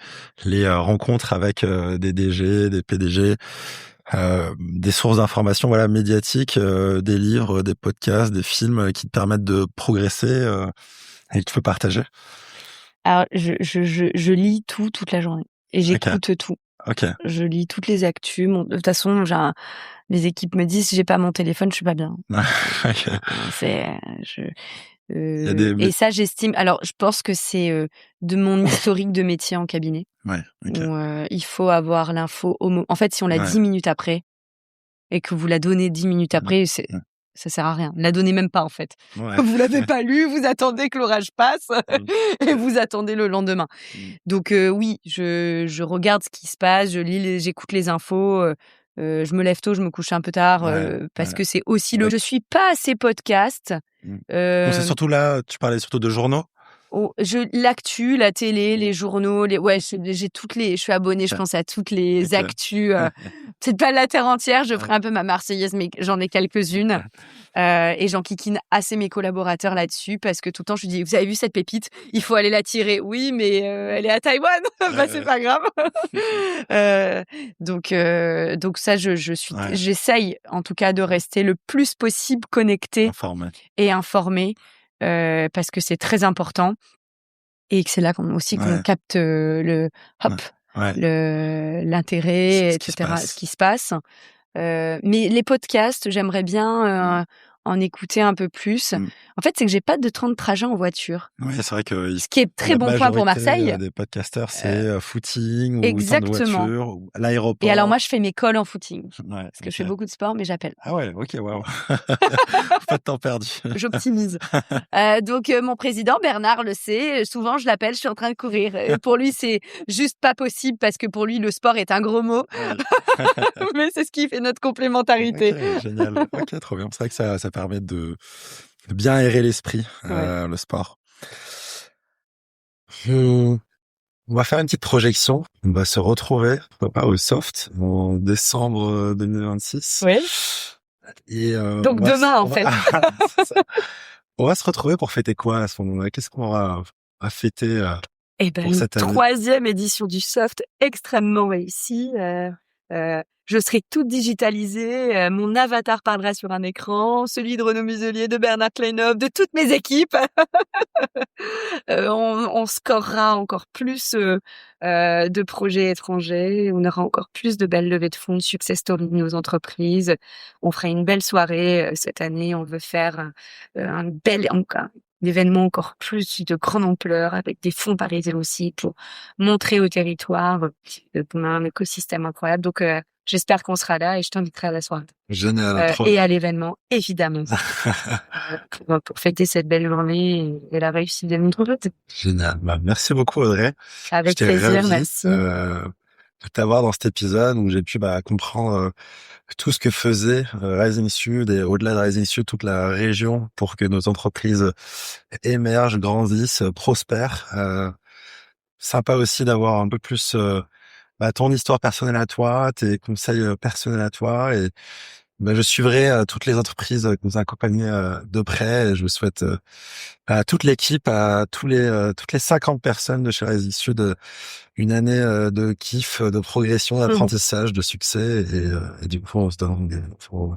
rencontres avec des DG, des PDG, des sources d'informations médiatiques, des livres, des podcasts, des films qui te permettent de progresser et que tu peux partager? Alors, je lis tout, toute la journée et j'écoute tout. OK. Je lis toutes les actus. De toute façon, les équipes me disent si j'ai pas mon téléphone, je suis pas bien. OK. Et ça, j'estime. Alors, je pense que c'est de mon historique de métier en cabinet. Ouais. OK. Où, il faut avoir l'info en fait, si on l'a 10 minutes après et que vous la donnez 10 minutes après, ça sert à rien. La donnez même pas en fait. Vous l'avez pas lu, vous attendez que l'orage passe et vous attendez le lendemain. Donc oui, je regarde ce qui se passe, j'écoute les infos. Je me lève tôt, je me couche un peu tard parce que c'est aussi je suis pas assez podcast. Donc c'est surtout là, tu parlais surtout de journaux? L'actu, la télé, les journaux, j'ai je suis abonnée, je pense, à toutes les actus. Peut-être pas la terre entière, je ferai un peu ma Marseillaise, mais j'en ai quelques-unes. Et j'enquiquine assez mes collaborateurs là-dessus parce que tout le temps, je lui dis, vous avez vu cette pépite? Il faut aller la tirer. Oui, mais elle est à Taïwan. C'est pas grave. Donc ça, j'essaye en tout cas de rester le plus possible connectée et informée parce que c'est très important et que c'est là qu'on capte l'intérêt, etc., ce qui se passe. Mais les podcasts, j'aimerais bien en écouter un peu plus. En fait, c'est que j'ai pas de temps de trajet en voiture. Oui, c'est vrai que ce qui est très bon point pour Marseille. Des podcasters, c'est footing ou exactement. temps de voiture ou l'aéroport. Et alors moi, je fais mes calls en footing parce que je fais beaucoup de sport, mais j'appelle. Ah ouais, ok, waouh. Pas de temps perdu. J'optimise. Donc mon président Bernard le sait. Souvent, je l'appelle, je suis en train de courir. Et pour lui, c'est juste pas possible parce que pour lui, le sport est un gros mot. Mais c'est ce qui fait notre complémentarité. Okay, génial. Ok, trop bien. C'est vrai que ça permet de bien aérer l'esprit, le sport. On va faire une petite projection. On va se retrouver au Soft en décembre 2026. Oui. Et donc demain, en fait. On va se retrouver pour fêter quoi à ce moment-là? Qu'est-ce qu'on aura à fêter pour cette année? 3e édition du Soft extrêmement réussie. Je serai toute digitalisée, mon avatar parlera sur un écran, celui de Renaud Muselier, de Bernard Kleinhoff, de toutes mes équipes. On scorera encore plus de projets étrangers, on aura encore plus de belles levées de fonds, de success stories de nos entreprises. On fera une belle soirée cette année, on veut faire un événement encore plus de grande ampleur avec des fonds parisiens aussi pour montrer au territoire qu'on a un écosystème incroyable. Donc j'espère qu'on sera là et je t'inviterai à la soirée. Génial. Et à l'événement, évidemment. pour fêter cette belle journée et la réussite de notre route. Génial. Merci beaucoup, Audrey. Avec plaisir, merci. De t'avoir dans cet épisode où j'ai pu comprendre tout ce que faisait Rising Sud et au-delà de Rising Sud, toute la région pour que nos entreprises émergent, grandissent, prospèrent. Sympa aussi d'avoir un peu plus ton histoire personnelle à toi, tes conseils personnels à toi et je suivrai toutes les entreprises que vous accompagnez de près et je vous souhaite à toute l'équipe, à toutes les 50 personnes de chez Rising Sud une année de kiff, de progression, d'apprentissage, de succès et du coup on se donne pour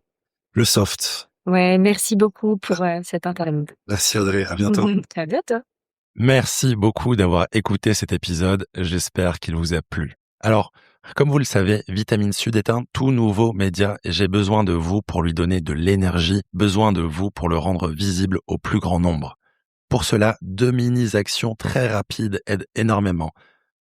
le Soft. Ouais, merci beaucoup pour cette interview. Merci Audrey, à bientôt. À bientôt. Merci beaucoup d'avoir écouté cet épisode, j'espère qu'il vous a plu. Alors, comme vous le savez, Vitamine Sud est un tout nouveau média et j'ai besoin de vous pour lui donner de l'énergie, besoin de vous pour le rendre visible au plus grand nombre. Pour cela, 2 mini-actions très rapides aident énormément.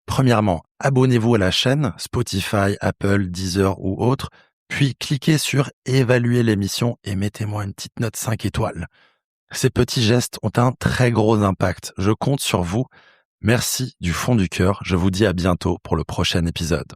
Premièrement, abonnez-vous à la chaîne, Spotify, Apple, Deezer ou autre, puis cliquez sur « Évaluer l'émission » et mettez-moi une petite note 5 étoiles. Ces petits gestes ont un très gros impact. Je compte sur vous. Merci du fond du cœur. Je vous dis à bientôt pour le prochain épisode.